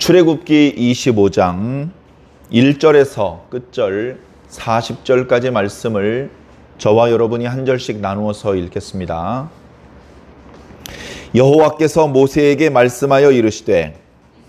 출애굽기 25장 1절에서 끝절 40절까지 말씀을 저와 여러분이 한 절씩 나누어서 읽겠습니다. 여호와께서 모세에게 말씀하여 이르시되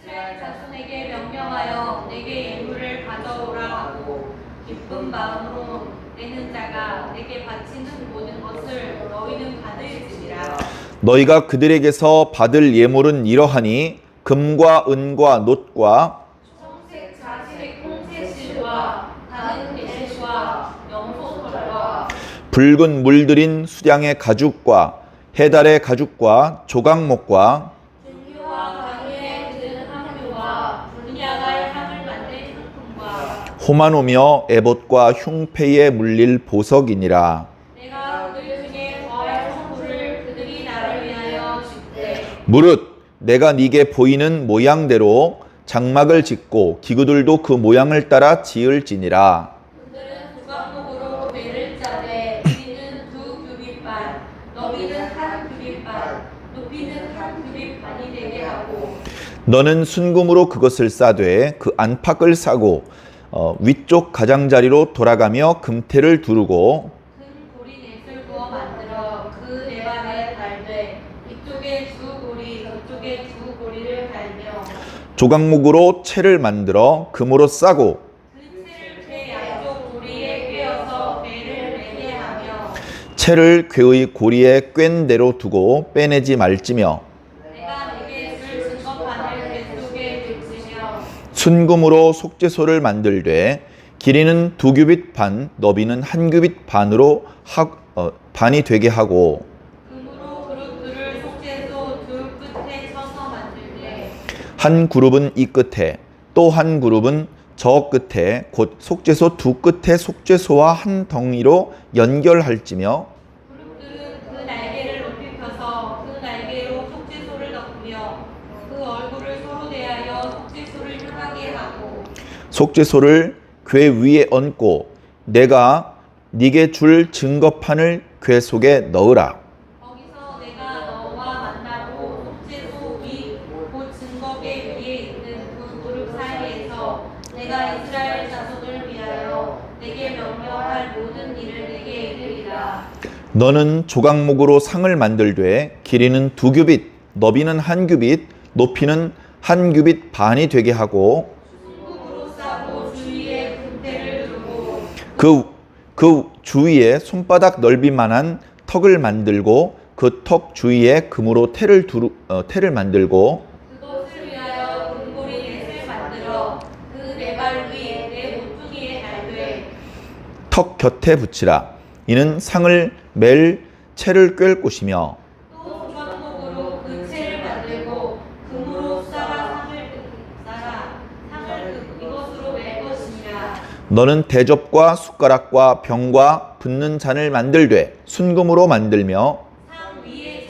이스라엘 자손에게 명령하여 내게 예물을 가져오라 하고 기쁜 마음으로 내는 자가 내게 바치는 모든 것을 너희는 받을지니라. 너희가 그들에게서 받을 예물은 이러하니 금과 은과 놋과 청색 자색 홍색실과 다른 배실과 염소털과 붉은 물들인 수량의 가죽과 해달의 가죽과 조각목과 등유와 강유에 든 향료와 분야갈 향을 만든 상품과 호마노며 에봇과 흉패에 물릴 보석이니라. 내가 그들 중에 더할 성물을 그들이 나를 위하여 짓되 무릇 내가 네게 보이는 모양대로 장막을 짓고 기구들도 그 모양을 따라 지을지니라. 그들은 두각목으로 매를 짜되 길이는 2규빗 반, 너비는 1규빗 반, 높이는 1규빗 반이 되게 하고 너는 순금으로 그것을 싸되 그 안팎을 싸고 위쪽 가장자리로 돌아가며 금태를 두르고 금 고리 넷을 부어 만들어 그 네 발에 달되 이쪽에 두 고리 저쪽에 두 고리를 달며 조각목으로 채를 만들어 금으로 싸고 그 채를 배 양쪽 고리에 꿰어서 배를 매게 하며 채를 궤의 고리에 꿰는 대로 두고 빼내지 말지며 내가 내게 줄 증거판을 배 속에 들치며 순금으로 속죄소를 만들되 길이는 2규빗 반, 너비는 1규빗 반으로 반이 되게 하고 금으로 그룹들을 속죄소 둘 끝에 쳐서 만들되 한 그룹은 이 끝에 또 한 그룹은 저 끝에 곧 속죄소 두 끝에 속죄소와 한 덩이로 연결할지며 그룹들은 그 날개를 높이 펴서 그 날개로 속죄소를 덮으며 그 얼굴을 서로 대하여 속죄소를 향하게 하고 속죄소를 궤 위에 얹고 내가 네게 줄 증거판을 궤 속에 넣으라. 거기서 내가 너와 만나고 속죄소 위 곧 증거궤 위에 있는 그 그룹 사이에서 내가 이스라엘 자손을 위하여 내게 명령할 모든 일을 내게 이르리라. 너는 조각목으로 상을 만들되 길이는 2규빗, 너비는 1규빗, 높이는 1규빗 반이 되게 하고 순금으로 싸고 주위에 금태를 두르고 그 주위에 손바닥 넓이만한 턱을 만들고 그 턱 주위에 금으로 태를 만들고 그것을 위하여 금고리 넷을 만들어 그 네 발 위 내 모퉁이에 달되 턱 곁에 붙이라. 이는 상을 맬 채를 꿰을 곳이며 또 조각목으로 그 채를 만들고 금으로 상을 이것으로 맬 것이니라. 너는 대접과 숟가락과 병과 붓는 잔을 만들되 순금으로 만들며 상 위에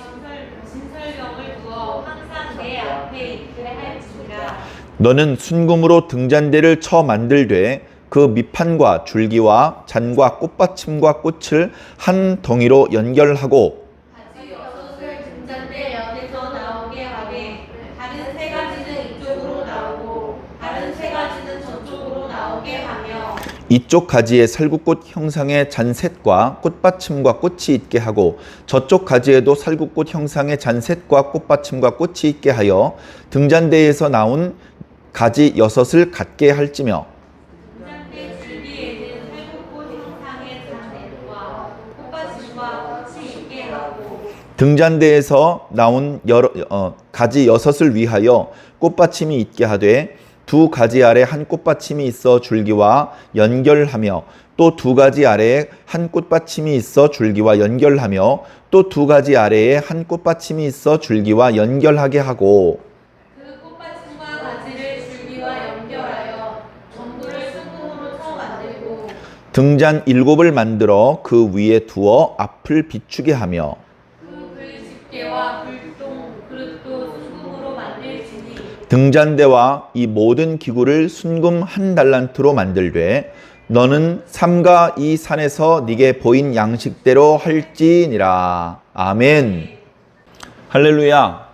진설병을 두어 항상 내 앞에 있게 할지니라. 너는 순금으로 등잔대를 쳐 만들되 그 밑판과 줄기와 잔과 꽃받침과 꽃을 한 덩이로 연결하고 가지 여섯을 등잔대 옆에서 나오게 하되 다른 세 가지는 이쪽으로 나오고 다른 세 가지는 저쪽으로 나오게 하며 이쪽 가지에 살구꽃 형상의 잔셋과 꽃받침과 꽃이 있게 하고 저쪽 가지에도 살구꽃 형상의 잔셋과 꽃받침과 꽃이 있게 하여 등잔대에서 나온 가지 6을 갖게 할지며 등잔대 줄기에는 살구꽃 형상의 잔넷과 꽃받침과 꽃이 있게 하고 등잔대에서 나온 가지 6을 위하여 꽃받침이 있게 하되 두 가지 아래 한 꽃받침이 있어 줄기와 연결하며 또 두 가지 아래에 한 꽃받침이 있어 줄기와 연결하며 또 두 가지 아래에 한 꽃받침이 있어 줄기와 연결하게 하고 그 꽃받침과 가지를 줄기와 연결하여 전부를 순금으로 쳐 만들고 등잔 7을 만들어 그 위에 두어 앞을 비추게 하며 그 글집게와 불똥 그릇도 순금으로 만들지니 등잔대와 이 모든 기구를 순금 1달란트로 만들되 너는 삼가 이 산에서 네게 보인 양식대로 할지니라. 아멘. 할렐루야.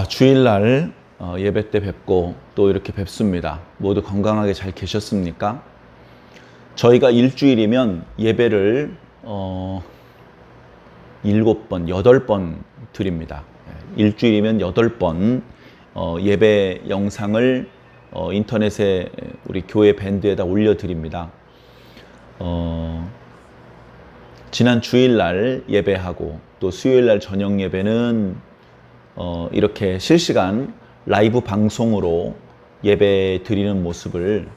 주일날 예배 때 뵙고 또 이렇게 뵙습니다. 모두 건강하게 잘 계셨습니까? 저희가 일주일이면 예배를 7번, 8번 드립니다. 일주일이면 8번 예배 영상을 인터넷에 우리 교회 밴드에다 올려드립니다. 지난 주일날 예배하고 또 수요일날 저녁 예배는 이렇게 실시간 라이브 방송으로 예배 드리는 모습을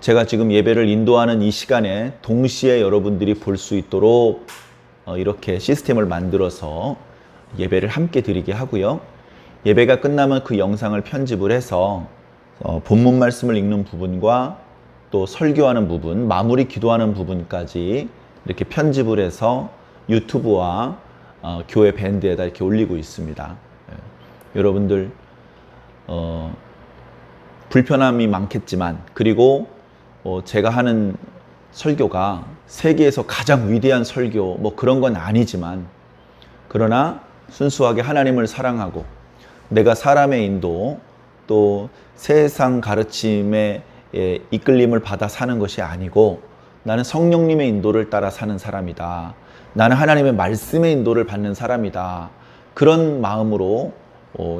제가 지금 예배를 인도하는 이 시간에 동시에 여러분들이 볼 수 있도록 이렇게 시스템을 만들어서 예배를 함께 드리게 하고요. 예배가 끝나면 그 영상을 편집을 해서 본문 말씀을 읽는 부분과 또 설교하는 부분, 마무리 기도하는 부분까지 이렇게 편집을 해서 유튜브와 교회 밴드에다 이렇게 올리고 있습니다. 여러분들 불편함이 많겠지만, 그리고 제가 하는 설교가 세계에서 가장 위대한 설교 뭐 그런 건 아니지만, 그러나 순수하게 하나님을 사랑하고 내가 사람의 인도 또 세상 가르침에 이끌림을 받아 사는 것이 아니고 나는 성령님의 인도를 따라 사는 사람이다. 나는 하나님의 말씀의 인도를 받는 사람이다. 그런 마음으로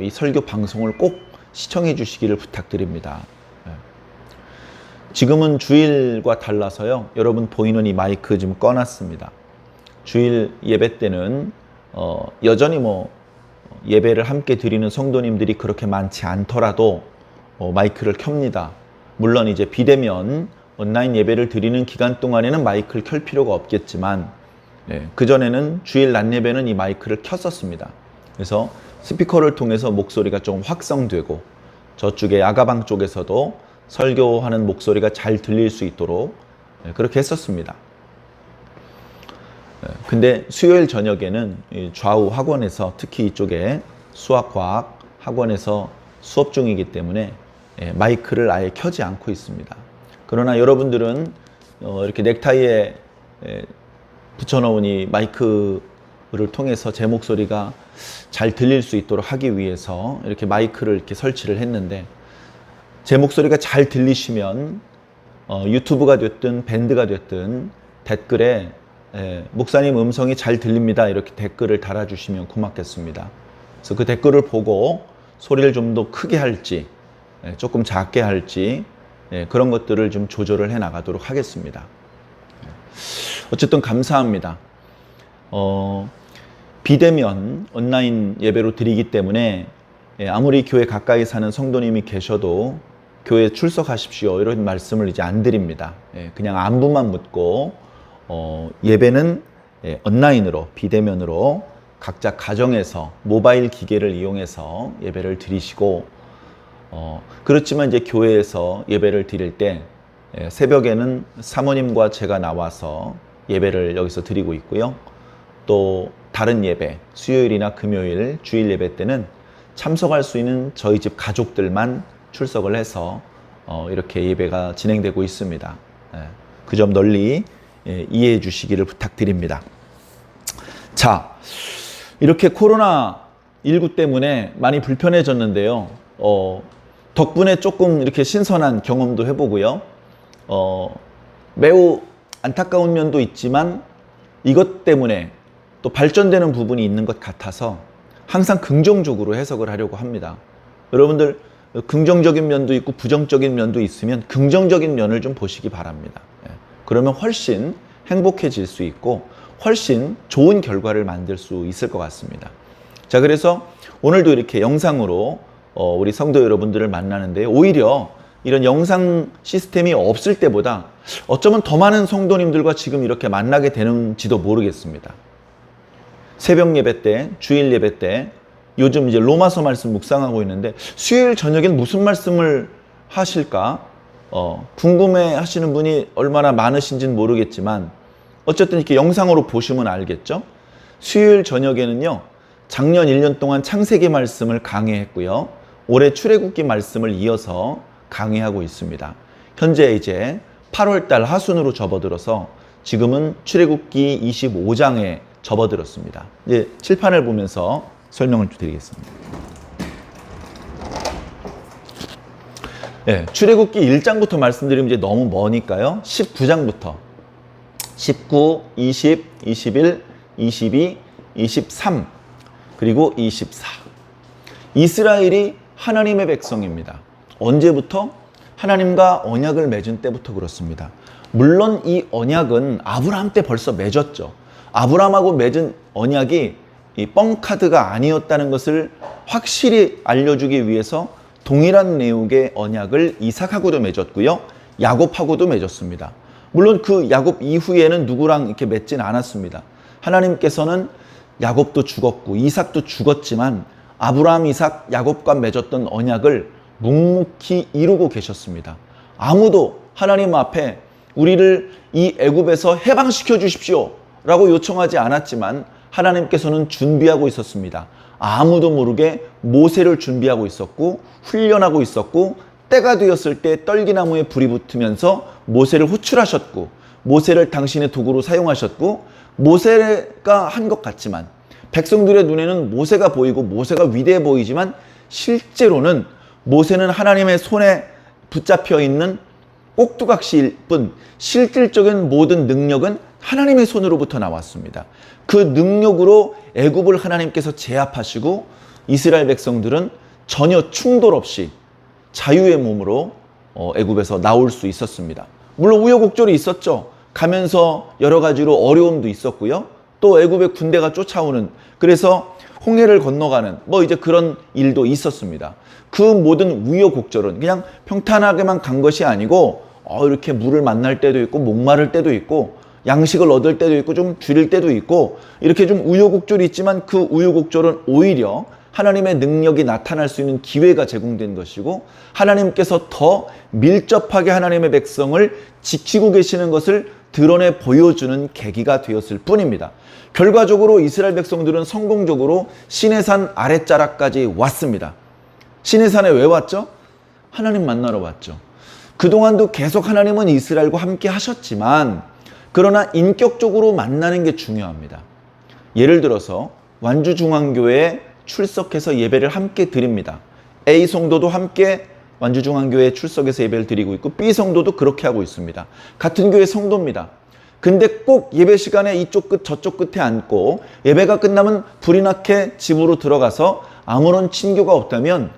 이 설교 방송을 꼭 시청해 주시기를 부탁드립니다. 지금은 주일과 달라서요. 여러분 보이는 이 마이크 지금 꺼놨습니다. 주일 예배 때는 여전히 예배를 함께 드리는 성도님들이 그렇게 많지 않더라도 마이크를 켭니다. 물론 이제 비대면 온라인 예배를 드리는 기간 동안에는 마이크를 켤 필요가 없겠지만, 그전에는 주일 낮 예배는 이 마이크를 켰었습니다. 그래서 스피커를 통해서 목소리가 좀 확성되고 저쪽에 야가방 쪽에서도 설교하는 목소리가 잘 들릴 수 있도록 그렇게 했었습니다. 근데 수요일 저녁에는 좌우 학원에서, 특히 이쪽에 수학과학 학원에서 수업 중이기 때문에 마이크를 아예 켜지 않고 있습니다. 그러나 여러분들은 이렇게 넥타이에 붙여놓은 이 마이크를 통해서 제 목소리가 잘 들릴 수 있도록 하기 위해서 이렇게 마이크를 이렇게 설치를 했는데, 제 목소리가 잘 들리시면 유튜브가 됐든 밴드가 됐든 댓글에 목사님 음성이 잘 들립니다 이렇게 댓글을 달아주시면 고맙겠습니다. 그래서 그 댓글을 보고 소리를 좀 더 크게 할지 조금 작게 할지 그런 것들을 좀 조절을 해 나가도록 하겠습니다. 어쨌든 감사합니다. 비대면 온라인 예배로 드리기 때문에 아무리 교회 가까이 사는 성도님이 계셔도 교회에 출석하십시오 이런 말씀을 이제 안 드립니다. 그냥 안부만 묻고 예배는 온라인으로, 비대면으로 각자 가정에서 모바일 기계를 이용해서 예배를 드리시고, 그렇지만 이제 교회에서 예배를 드릴 때 새벽에는 사모님과 제가 나와서 예배를 여기서 드리고 있고요. 또 다른 예배, 수요일이나 금요일, 주일 예배 때는 참석할 수 있는 저희 집 가족들만 출석을 해서 이렇게 예배가 진행되고 있습니다. 그 점 널리 이해해 주시기를 부탁드립니다. 자, 이렇게 코로나19 때문에 많이 불편해졌는데요. 덕분에 조금 이렇게 신선한 경험도 해보고요. 매우 안타까운 면도 있지만 이것 때문에 또 발전되는 부분이 있는 것 같아서 항상 긍정적으로 해석을 하려고 합니다. 여러분들 긍정적인 면도 있고 부정적인 면도 있으면 긍정적인 면을 좀 보시기 바랍니다. 그러면 훨씬 행복해질 수 있고 훨씬 좋은 결과를 만들 수 있을 것 같습니다. 자, 그래서 오늘도 이렇게 영상으로 우리 성도 여러분들을 만나는데, 오히려 이런 영상 시스템이 없을 때보다 어쩌면 더 많은 성도님들과 지금 이렇게 만나게 되는지도 모르겠습니다. 새벽 예배 때, 주일 예배 때, 요즘 이제 로마서 말씀 묵상하고 있는데 수요일 저녁엔 무슨 말씀을 하실까? 궁금해 하시는 분이 얼마나 많으신지는 모르겠지만 어쨌든 이렇게 영상으로 보시면 알겠죠? 수요일 저녁에는요, 작년 1년 동안 창세기 말씀을 강해했고요. 올해 출애굽기 말씀을 이어서 강해하고 있습니다. 현재 이제 8월달 하순으로 접어들어서 지금은 출애굽기 25장에 접어들었습니다. 이제 칠판을 보면서 설명을 드리겠습니다. 예, 출애굽기 1장부터 말씀드리면 이제 너무 머니까요. 19장부터 19, 20, 21, 22, 23 그리고 24. 이스라엘이 하나님의 백성입니다. 언제부터? 하나님과 언약을 맺은 때부터 그렇습니다. 물론 이 언약은 아브라함 때 벌써 맺었죠. 아브라함하고 맺은 언약이 이 뻥카드가 아니었다는 것을 확실히 알려주기 위해서 동일한 내용의 언약을 이삭하고도 맺었고요. 야곱하고도 맺었습니다. 물론 그 야곱 이후에는 누구랑 이렇게 맺진 않았습니다. 하나님께서는 야곱도 죽었고 이삭도 죽었지만 아브라함, 이삭, 야곱과 맺었던 언약을 묵묵히 이루고 계셨습니다. 아무도 하나님 앞에 우리를 이 애굽에서 해방시켜 주십시오 라고 요청하지 않았지만 하나님께서는 준비하고 있었습니다. 아무도 모르게 모세를 준비하고 있었고 훈련하고 있었고 때가 되었을 때 떨기나무에 불이 붙으면서 모세를 호출하셨고 모세를 당신의 도구로 사용하셨고 모세가 한 것 같지만 백성들의 눈에는 모세가 보이고 모세가 위대해 보이지만 실제로는 모세는 하나님의 손에 붙잡혀 있는 꼭두각시일 뿐 실질적인 모든 능력은 하나님의 손으로부터 나왔습니다. 그 능력으로 애굽을 하나님께서 제압하시고 이스라엘 백성들은 전혀 충돌 없이 자유의 몸으로 애굽에서 나올 수 있었습니다. 물론 우여곡절이 있었죠. 가면서 여러 가지로 어려움도 있었고요. 또 애굽의 군대가 쫓아오는, 그래서 홍해를 건너가는 이제 그런 일도 있었습니다. 그 모든 우여곡절은 그냥 평탄하게만 간 것이 아니고 이렇게 물을 만날 때도 있고 목마를 때도 있고 양식을 얻을 때도 있고 좀 줄일 때도 있고 이렇게 좀 우여곡절이 있지만 그 우여곡절은 오히려 하나님의 능력이 나타날 수 있는 기회가 제공된 것이고 하나님께서 더 밀접하게 하나님의 백성을 지키고 계시는 것을 드러내 보여주는 계기가 되었을 뿐입니다. 결과적으로 이스라엘 백성들은 성공적으로 시내산 아랫자락까지 왔습니다. 시내산에 왜 왔죠? 하나님 만나러 왔죠. 그동안도 계속 하나님은 이스라엘과 함께 하셨지만 그러나 인격적으로 만나는 게 중요합니다. 예를 들어서 완주중앙교회에 출석해서 예배를 함께 드립니다. A 성도도 함께 완주중앙교회에 출석해서 예배를 드리고 있고 B 성도도 그렇게 하고 있습니다. 같은 교회 성도입니다. 근데 꼭 예배 시간에 이쪽 끝 저쪽 끝에 앉고 예배가 끝나면 불이 나게 집으로 들어가서 아무런 친교가 없다면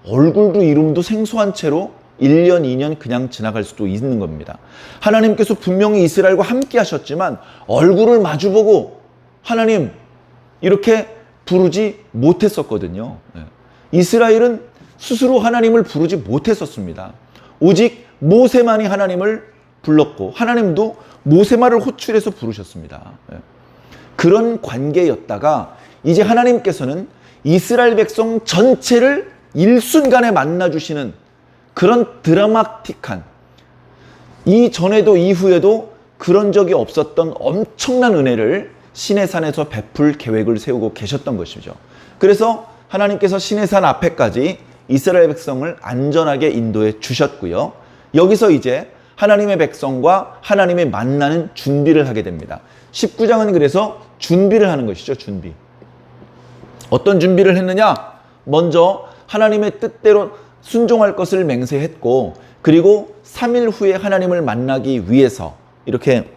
얼굴도 이름도 생소한 채로 1년, 2년 그냥 지나갈 수도 있는 겁니다. 하나님께서 분명히 이스라엘과 함께 하셨지만 얼굴을 마주보고 하나님 이렇게 부르지 못했었거든요. 이스라엘은 스스로 하나님을 부르지 못했었습니다. 오직 모세만이 하나님을 불렀고 하나님도 모세만을 호출해서 부르셨습니다. 그런 관계였다가 이제 하나님께서는 이스라엘 백성 전체를 일순간에 만나주시는 그런 드라마틱한, 이전에도 이후에도 그런 적이 없었던 엄청난 은혜를 시내산에서 베풀 계획을 세우고 계셨던 것이죠. 그래서 하나님께서 시내산 앞에까지 이스라엘 백성을 안전하게 인도해 주셨고요. 여기서 이제 하나님의 백성과 하나님이 만나는 준비를 하게 됩니다. 19장은 그래서 준비를 하는 것이죠. 준비. 어떤 준비를 했느냐? 먼저 하나님의 뜻대로 순종할 것을 맹세했고 그리고 3일 후에 하나님을 만나기 위해서 이렇게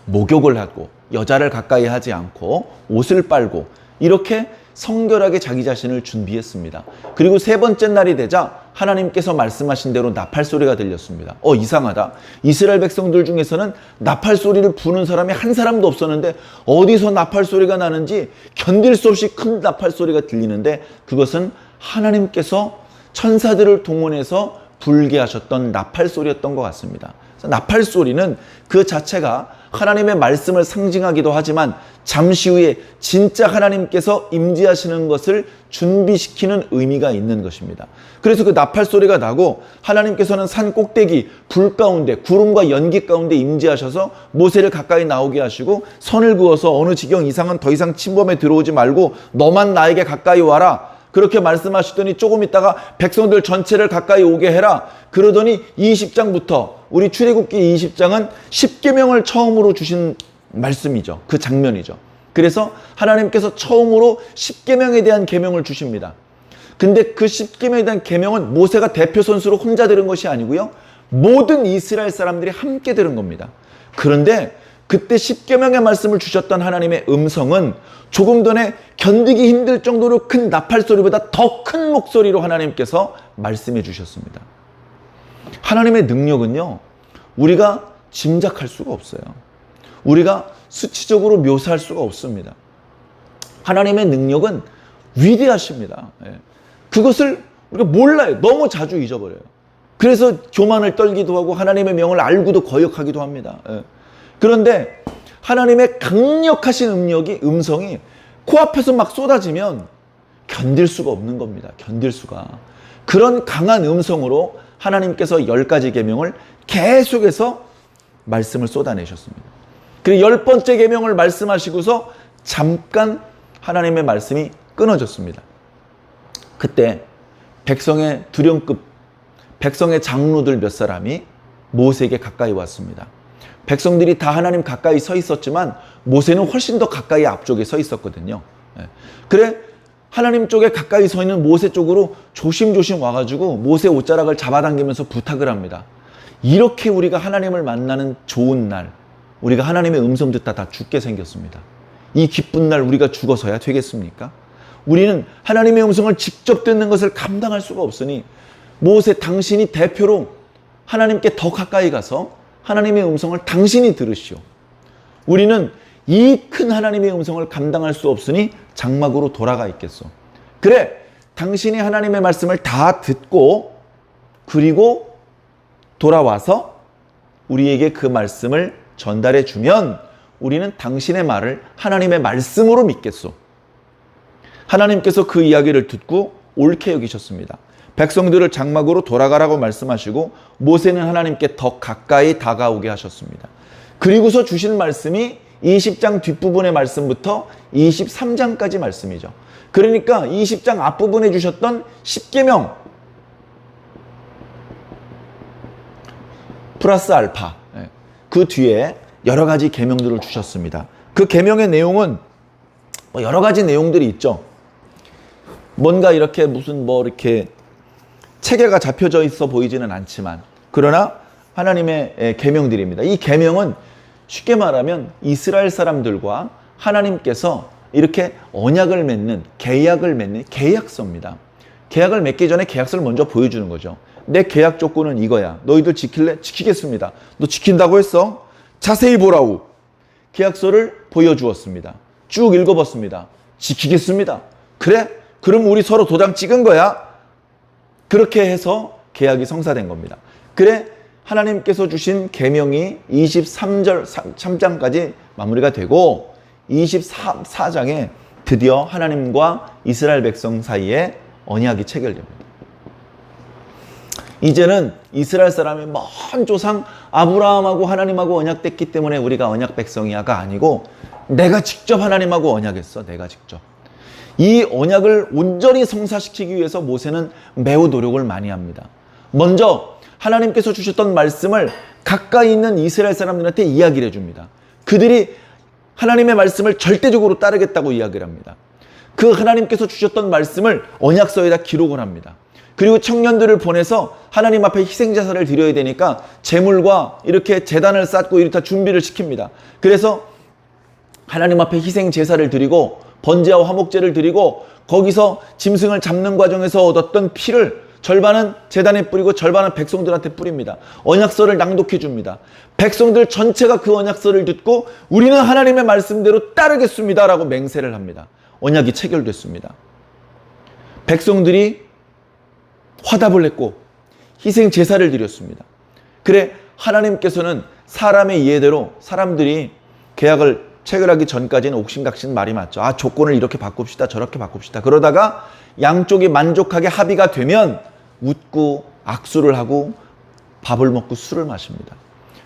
목욕을 하고 여자를 가까이 하지 않고 옷을 빨고 이렇게 성결하게 자기 자신을 준비했습니다. 그리고 세 번째 날이 되자 하나님께서 말씀하신 대로 나팔 소리가 들렸습니다. 이상하다. 이스라엘 백성들 중에서는 나팔 소리를 부는 사람이 한 사람도 없었는데 어디서 나팔 소리가 나는지 견딜 수 없이 큰 나팔 소리가 들리는데 그것은 하나님께서 천사들을 동원해서 불게 하셨던 나팔 소리였던 것 같습니다. 나팔 소리는 그 자체가 하나님의 말씀을 상징하기도 하지만 잠시 후에 진짜 하나님께서 임재하시는 것을 준비시키는 의미가 있는 것입니다. 그래서 그 나팔 소리가 나고 하나님께서는 산 꼭대기 불 가운데 구름과 연기 가운데 임재하셔서 모세를 가까이 나오게 하시고 선을 그어서 어느 지경 이상은 더 이상 침범에 들어오지 말고 너만 나에게 가까이 와라. 그렇게 말씀하시더니 조금 있다가 백성들 전체를 가까이 오게 해라. 그러더니 20장부터 우리 출애굽기 20장은 10계명을 처음으로 주신 말씀이죠. 그 장면이죠. 그래서 하나님께서 처음으로 10계명에 대한 계명을 주십니다. 근데 그 10계명에 대한 계명은 모세가 대표 선수로 혼자 들은 것이 아니고요. 모든 이스라엘 사람들이 함께 들은 겁니다. 그런데 그때 10계명의 말씀을 주셨던 하나님의 음성은 조금 전에 견디기 힘들 정도로 큰 나팔 소리보다 더 큰 목소리로 하나님께서 말씀해 주셨습니다. 하나님의 능력은요, 우리가 짐작할 수가 없어요. 우리가 수치적으로 묘사할 수가 없습니다. 하나님의 능력은 위대하십니다. 그것을 우리가 몰라요. 너무 자주 잊어버려요. 그래서 교만을 떨기도 하고 하나님의 명을 알고도 거역하기도 합니다. 그런데 하나님의 강력하신 음성이 코앞에서 막 쏟아지면 견딜 수가 없는 겁니다. 견딜 수가. 그런 강한 음성으로 하나님께서 10가지 계명을 계속해서 말씀을 쏟아내셨습니다. 그리고 10번째 계명을 말씀하시고서 잠깐 하나님의 말씀이 끊어졌습니다. 그때 백성의 두령급, 백성의 장로들 몇 사람이 모세에게 가까이 왔습니다. 백성들이 다 하나님 가까이 서 있었지만 모세는 훨씬 더 가까이 앞쪽에 서 있었거든요. 그래 하나님 쪽에 가까이 서 있는 모세 쪽으로 조심조심 와가지고 모세 옷자락을 잡아당기면서 부탁을 합니다. 이렇게 우리가 하나님을 만나는 좋은 날, 우리가 하나님의 음성 듣다 다 죽게 생겼습니다. 이 기쁜 날 우리가 죽어서야 되겠습니까? 우리는 하나님의 음성을 직접 듣는 것을 감당할 수가 없으니 모세 당신이 대표로 하나님께 더 가까이 가서 하나님의 음성을 당신이 들으시오. 우리는 이 큰 하나님의 음성을 감당할 수 없으니 장막으로 돌아가 있겠소. 그래, 당신이 하나님의 말씀을 다 듣고 그리고 돌아와서 우리에게 그 말씀을 전달해 주면 우리는 당신의 말을 하나님의 말씀으로 믿겠소. 하나님께서 그 이야기를 듣고 옳게 여기셨습니다. 백성들을 장막으로 돌아가라고 말씀하시고 모세는 하나님께 더 가까이 다가오게 하셨습니다. 그리고서 주신 말씀이 20장 뒷부분의 말씀부터 23장까지 말씀이죠. 그러니까 20장 앞부분에 주셨던 10계명 플러스 알파, 그 뒤에 여러 가지 계명들을 주셨습니다. 그 계명의 내용은 여러 가지 내용들이 있죠. 뭔가 이렇게 무슨 이렇게 체계가 잡혀져 있어 보이지는 않지만 그러나 하나님의 계명들입니다. 이 계명은 쉽게 말하면 이스라엘 사람들과 하나님께서 이렇게 언약을 맺는, 계약을 맺는 계약서입니다. 계약을 맺기 전에 계약서를 먼저 보여주는 거죠. 내 계약 조건은 이거야. 너희들 지킬래? 지키겠습니다. 너 지킨다고 했어? 자세히 보라우. 계약서를 보여주었습니다. 쭉 읽어봤습니다. 지키겠습니다. 그래? 그럼 우리 서로 도장 찍은 거야? 그렇게 해서 계약이 성사된 겁니다. 그래 하나님께서 주신 계명이 23장까지 마무리가 되고 24장에 드디어 하나님과 이스라엘 백성 사이에 언약이 체결됩니다. 이제는 이스라엘 사람의 먼 조상 아브라함하고 하나님하고 언약됐기 때문에 우리가 언약 백성이야가 아니고 내가 직접 하나님하고 언약했어. 내가 직접. 이 언약을 온전히 성사시키기 위해서 모세는 매우 노력을 많이 합니다. 먼저 하나님께서 주셨던 말씀을 가까이 있는 이스라엘 사람들한테 이야기를 해줍니다. 그들이 하나님의 말씀을 절대적으로 따르겠다고 이야기를 합니다. 그 하나님께서 주셨던 말씀을 언약서에다 기록을 합니다. 그리고 청년들을 보내서 하나님 앞에 희생제사를 드려야 되니까 제물과 이렇게 제단을 쌓고 이렇게 준비를 시킵니다. 그래서 하나님 앞에 희생제사를 드리고 번제와 화목제를 드리고 거기서 짐승을 잡는 과정에서 얻었던 피를 절반은 제단에 뿌리고 절반은 백성들한테 뿌립니다. 언약서를 낭독해 줍니다. 백성들 전체가 그 언약서를 듣고 우리는 하나님의 말씀대로 따르겠습니다 라고 맹세를 합니다. 언약이 체결됐습니다. 백성들이 화답을 했고 희생 제사를 드렸습니다. 그래 하나님께서는 사람의 이해대로 사람들이 계약을 체결하기 전까지는 옥신각신 말이 맞죠. 조건을 이렇게 바꿉시다 저렇게 바꿉시다. 그러다가 양쪽이 만족하게 합의가 되면 웃고 악수를 하고 밥을 먹고 술을 마십니다.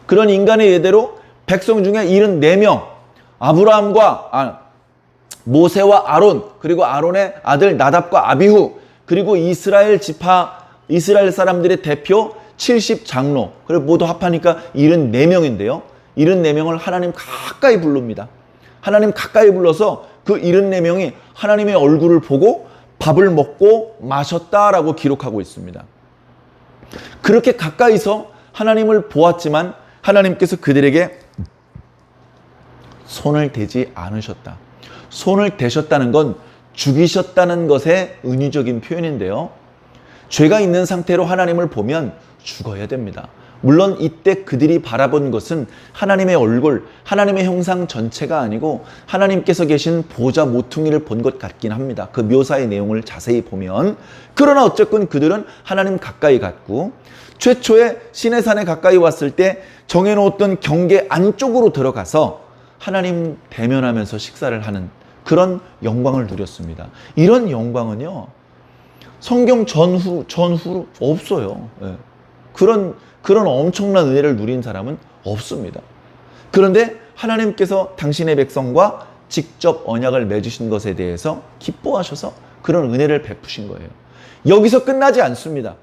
그런 인간의 예대로 백성 중에 74명 아브라함과 모세와 아론 그리고 아론의 아들 나답과 아비후 그리고 이스라엘 사람들의 대표 70장로 그리고 모두 합하니까 74명인데요. 74명을 하나님 가까이 부릅니다. 하나님 가까이 불러서 그 74명이 하나님의 얼굴을 보고 밥을 먹고 마셨다라고 기록하고 있습니다. 그렇게 가까이서 하나님을 보았지만 하나님께서 그들에게 손을 대지 않으셨다. 손을 대셨다는 건 죽이셨다는 것의 은유적인 표현인데요. 죄가 있는 상태로 하나님을 보면 죽어야 됩니다. 물론 이때 그들이 바라본 것은 하나님의 얼굴, 하나님의 형상 전체가 아니고 하나님께서 계신 보좌 모퉁이를 본 것 같긴 합니다. 그 묘사의 내용을 자세히 보면. 그러나 어쨌건 그들은 하나님 가까이 갔고 최초에 시내산에 가까이 왔을 때 정해놓았던 경계 안쪽으로 들어가서 하나님 대면하면서 식사를 하는 그런 영광을 누렸습니다. 이런 영광은요, 성경 전후로 없어요. 예. 그런 엄청난 은혜를 누린 사람은 없습니다. 그런데 하나님께서 당신의 백성과 직접 언약을 맺으신 것에 대해서 기뻐하셔서 그런 은혜를 베푸신 거예요. 여기서 끝나지 않습니다.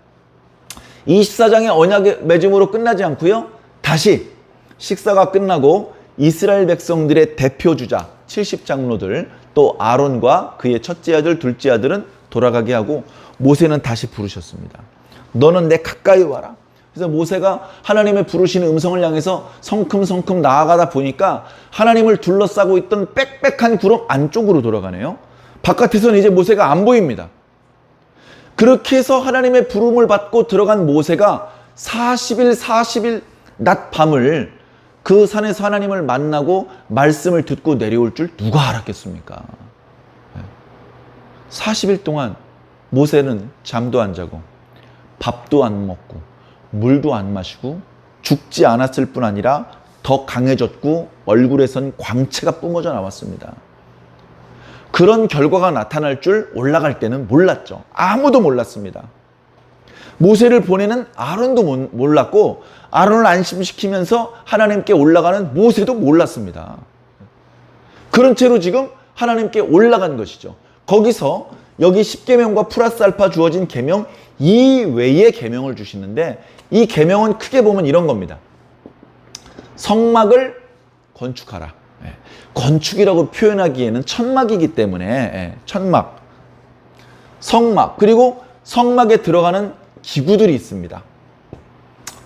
24장의 언약의 맺음으로 끝나지 않고요. 다시 식사가 끝나고 이스라엘 백성들의 대표주자 70장로들 또 아론과 그의 첫째 아들 둘째 아들은 돌아가게 하고 모세는 다시 부르셨습니다. 너는 내 가까이 와라. 그래서 모세가 하나님의 부르시는 음성을 향해서 성큼성큼 나아가다 보니까 하나님을 둘러싸고 있던 빽빽한 구름 안쪽으로 돌아가네요. 바깥에서는 이제 모세가 안 보입니다. 그렇게 해서 하나님의 부름을 받고 들어간 모세가 40일 낮 밤을 그 산에서 하나님을 만나고 말씀을 듣고 내려올 줄 누가 알았겠습니까? 40일 동안 모세는 잠도 안 자고 밥도 안 먹고 물도 안 마시고 죽지 않았을 뿐 아니라 더 강해졌고 얼굴에선 광채가 뿜어져 나왔습니다. 그런 결과가 나타날 줄 올라갈 때는 몰랐죠. 아무도 몰랐습니다. 모세를 보내는 아론도 몰랐고 아론을 안심시키면서 하나님께 올라가는 모세도 몰랐습니다. 그런 채로 지금 하나님께 올라간 것이죠. 거기서 여기 10계명과 플러스 알파 주어진 계명 이외의 계명을 주시는데 이 계명은 크게 보면 이런 겁니다. 성막을 건축하라. 건축이라고 표현하기에는 천막이기 때문에 천막, 성막, 그리고 성막에 들어가는 기구들이 있습니다.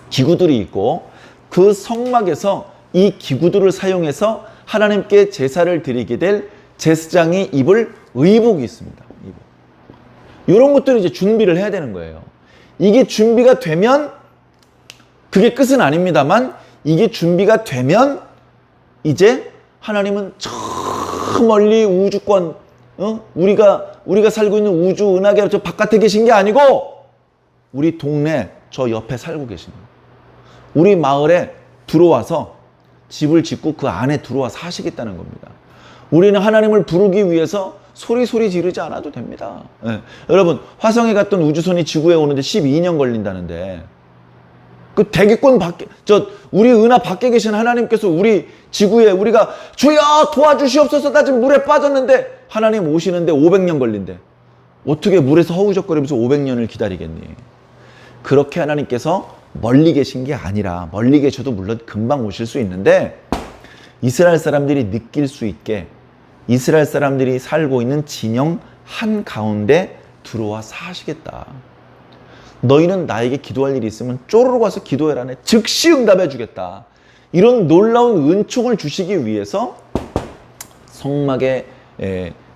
기구들이 있고 그 성막에서 이 기구들을 사용해서 하나님께 제사를 드리게 될 제사장이 입을 의복이 있습니다. 의복. 이런 것들을 이제 준비를 해야 되는 거예요. 이게 준비가 되면 그게 끝은 아닙니다만 이게 준비가 되면 이제 하나님은 저 멀리 우주권, 우리가 살고 있는 우주 은하계 저 바깥에 계신 게 아니고 우리 동네 저 옆에 살고 계신 거예요. 우리 마을에 들어와서 집을 짓고 그 안에 들어와 사시겠다는 겁니다. 우리는 하나님을 부르기 위해서 소리 지르지 않아도 됩니다. 네. 여러분 화성에 갔던 우주선이 지구에 오는데 12년 걸린다는데 그 대기권 밖에 우리 은하 밖에 계신 하나님께서 우리 지구에 우리가 주여 도와주시옵소서 나 지금 물에 빠졌는데 하나님 오시는데 500년 걸린대. 어떻게 물에서 허우적거리면서 500년을 기다리겠니? 그렇게 하나님께서 멀리 계신 게 아니라 멀리 계셔도 물론 금방 오실 수 있는데 이스라엘 사람들이 느낄 수 있게 이스라엘 사람들이 살고 있는 진영 한가운데 들어와 사시겠다. 너희는 나에게 기도할 일이 있으면 쪼르르 와서 기도해라. 내 즉시 응답해 주겠다. 이런 놀라운 은총을 주시기 위해서 성막의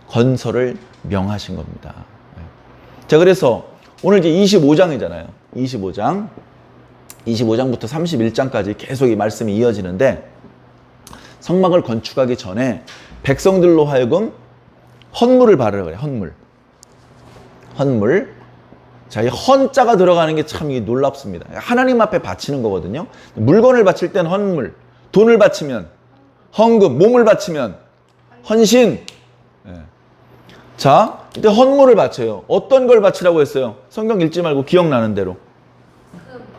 건설을 명하신 겁니다. 자, 그래서 오늘 이제 25장이잖아요. 25장부터 31장까지 계속 이 말씀이 이어지는데 성막을 건축하기 전에 백성들로 하여금 헌물을 바르라 그래요. 헌물. 자, 이 헌자가 들어가는 게 참 놀랍습니다. 하나님 앞에 바치는 거거든요. 물건을 바칠 땐 헌물, 돈을 바치면 헌금, 몸을 바치면 헌신. 자, 이때 헌물을 바쳐요. 어떤 걸 바치라고 했어요? 성경 읽지 말고 기억나는 대로.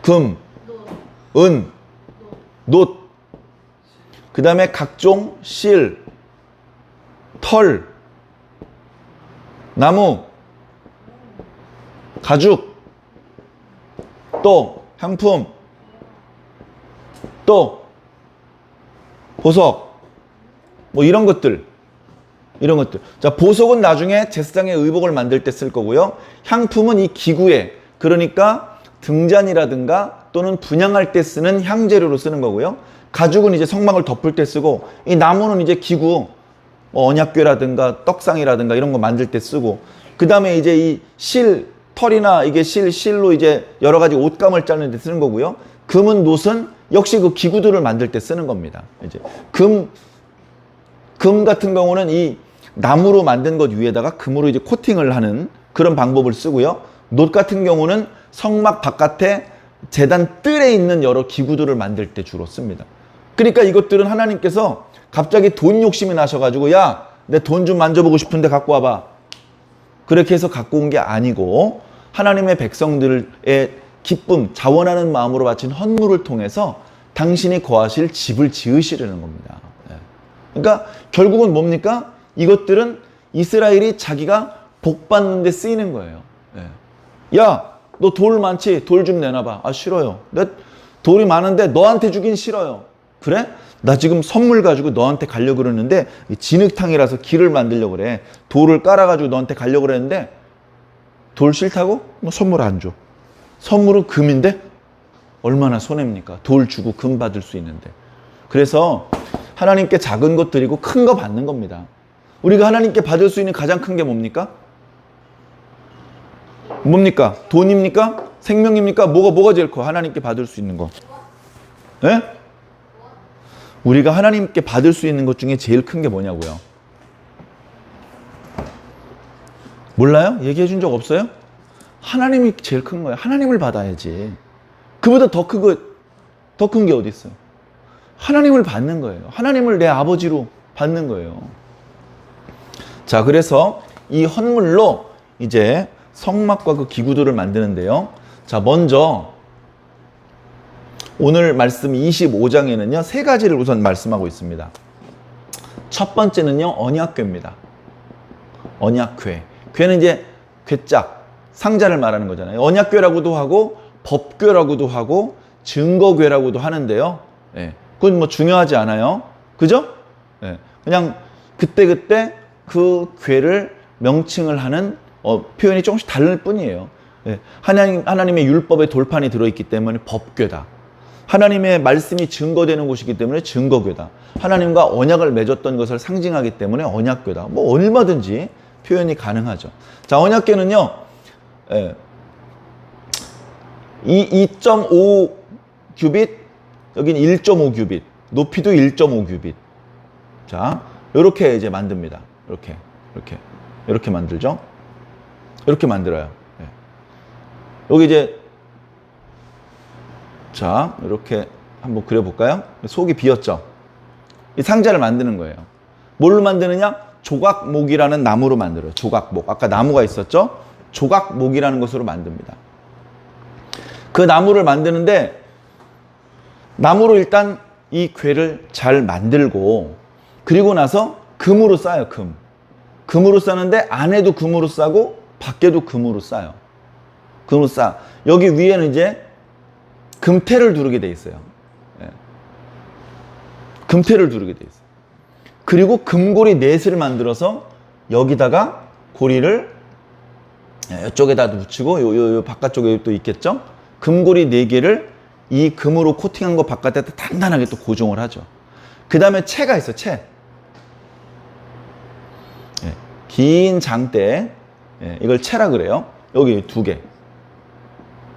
금, 은, 놋, 그 다음에 각종 실, 털, 나무, 가죽, 또 향품, 또 보석, 뭐 이런 것들. 이런 것들. 자, 보석은 나중에 제사장의 의복을 만들 때 쓸 거고요. 향품은 이 기구에, 그러니까 등잔이라든가 또는 분향할 때 쓰는 향재료로 쓰는 거고요. 가죽은 이제 성막을 덮을 때 쓰고, 이 나무는 이제 기구, 언약궤라든가 떡상이라든가 이런 거 만들 때 쓰고, 그 다음에 이제 이 털이나 이게 실로 이제 여러 가지 옷감을 자르는 데 쓰는 거고요. 금은 놋은 역시 그 기구들을 만들 때 쓰는 겁니다. 이제 금 같은 경우는 이 나무로 만든 것 위에다가 금으로 이제 코팅을 하는 그런 방법을 쓰고요. 놋 같은 경우는 성막 바깥에 제단 뜰에 있는 여러 기구들을 만들 때 주로 씁니다. 그러니까 이것들은 하나님께서 갑자기 돈 욕심이 나셔가지고, 야, 내 돈 좀 만져보고 싶은데 갖고 와봐, 그렇게 해서 갖고 온 게 아니고 하나님의 백성들의 기쁨, 자원하는 마음으로 바친 헌물을 통해서 당신이 거하실 집을 지으시려는 겁니다. 그러니까 결국은 뭡니까? 이것들은 이스라엘이 자기가 복 받는 데 쓰이는 거예요. 야, 너 돌 많지? 돌 좀 내놔봐. 아, 싫어요. 내 돌이 많은데 너한테 주긴 싫어요. 그래? 나 지금 선물 가지고 너한테 가려고 그러는데 진흙탕이라서 길을 만들려고 그래. 돌을 깔아가지고 너한테 가려고 그랬는데 돌 싫다고? 뭐 선물 안 줘. 선물은 금인데 얼마나 손해입니까? 돌 주고 금 받을 수 있는데. 그래서 하나님께 작은 것 드리고 큰 거 받는 겁니다. 우리가 하나님께 받을 수 있는 가장 큰 게 뭡니까? 뭡니까? 돈입니까? 생명입니까? 뭐가 제일 커? 하나님께 받을 수 있는 거. 예? 우리가 하나님께 받을 수 있는 것 중에 제일 큰 게 뭐냐고요? 몰라요? 얘기해 준 적 없어요? 하나님이 제일 큰 거예요. 하나님을 받아야지. 그보다 더 큰 게 어디 있어요? 하나님을 받는 거예요. 하나님을 내 아버지로 받는 거예요. 자, 그래서 이 헌물로 이제 성막과 그 기구들을 만드는데요. 자, 먼저 오늘 말씀 25장에는요, 세 가지를 우선 말씀하고 있습니다. 첫 번째는요, 언약궤입니다. 언약궤. 궤는 이제 궤짝, 상자를 말하는 거잖아요. 언약궤라고도 하고, 법궤라고도 하고, 증거궤라고도 하는데요. 그건 뭐 중요하지 않아요. 그죠? 그냥 그때 그 궤를 명칭을 하는 표현이 조금씩 다를 뿐이에요. 하나님의 율법의 돌판이 들어있기 때문에 법궤다. 하나님의 말씀이 증거되는 곳이기 때문에 증거궤다. 하나님과 언약을 맺었던 것을 상징하기 때문에 언약궤다. 뭐 얼마든지 표현이 가능하죠. 자, 언약궤는요, 2.5 규빗, 여긴 1.5 규빗, 높이도 1.5 규빗. 자, 이렇게 이제 만듭니다. 이렇게 만들죠. 이렇게 만들어요. 여기 이제, 자, 이렇게 한번 그려볼까요? 속이 비었죠? 이 상자를 만드는 거예요. 뭘로 만드느냐? 조각목이라는 나무로 만들어요. 조각목. 아까 나무가 있었죠? 조각목이라는 것으로 만듭니다. 그 나무를 만드는데, 나무로 일단 이 궤를 잘 만들고, 그리고 나서 금으로 싸요, 금. 금으로 싸는데 안에도 금으로 싸고 밖에도 금으로 싸요. 금으로 싸. 여기 위에는 이제 금태를 두르게 돼 있어요. 금태를 두르게 돼 있어요. 그리고 금고리 넷을 만들어서 여기다가 고리를 이쪽에다 붙이고, 요 바깥쪽에 또 있겠죠? 금고리 4개를 이 금으로 코팅한 거 바깥에 단단하게 또 고정을 하죠. 그 다음에 채가 있어요, 채. 긴 장대, 이걸 채라 그래요. 여기 2개.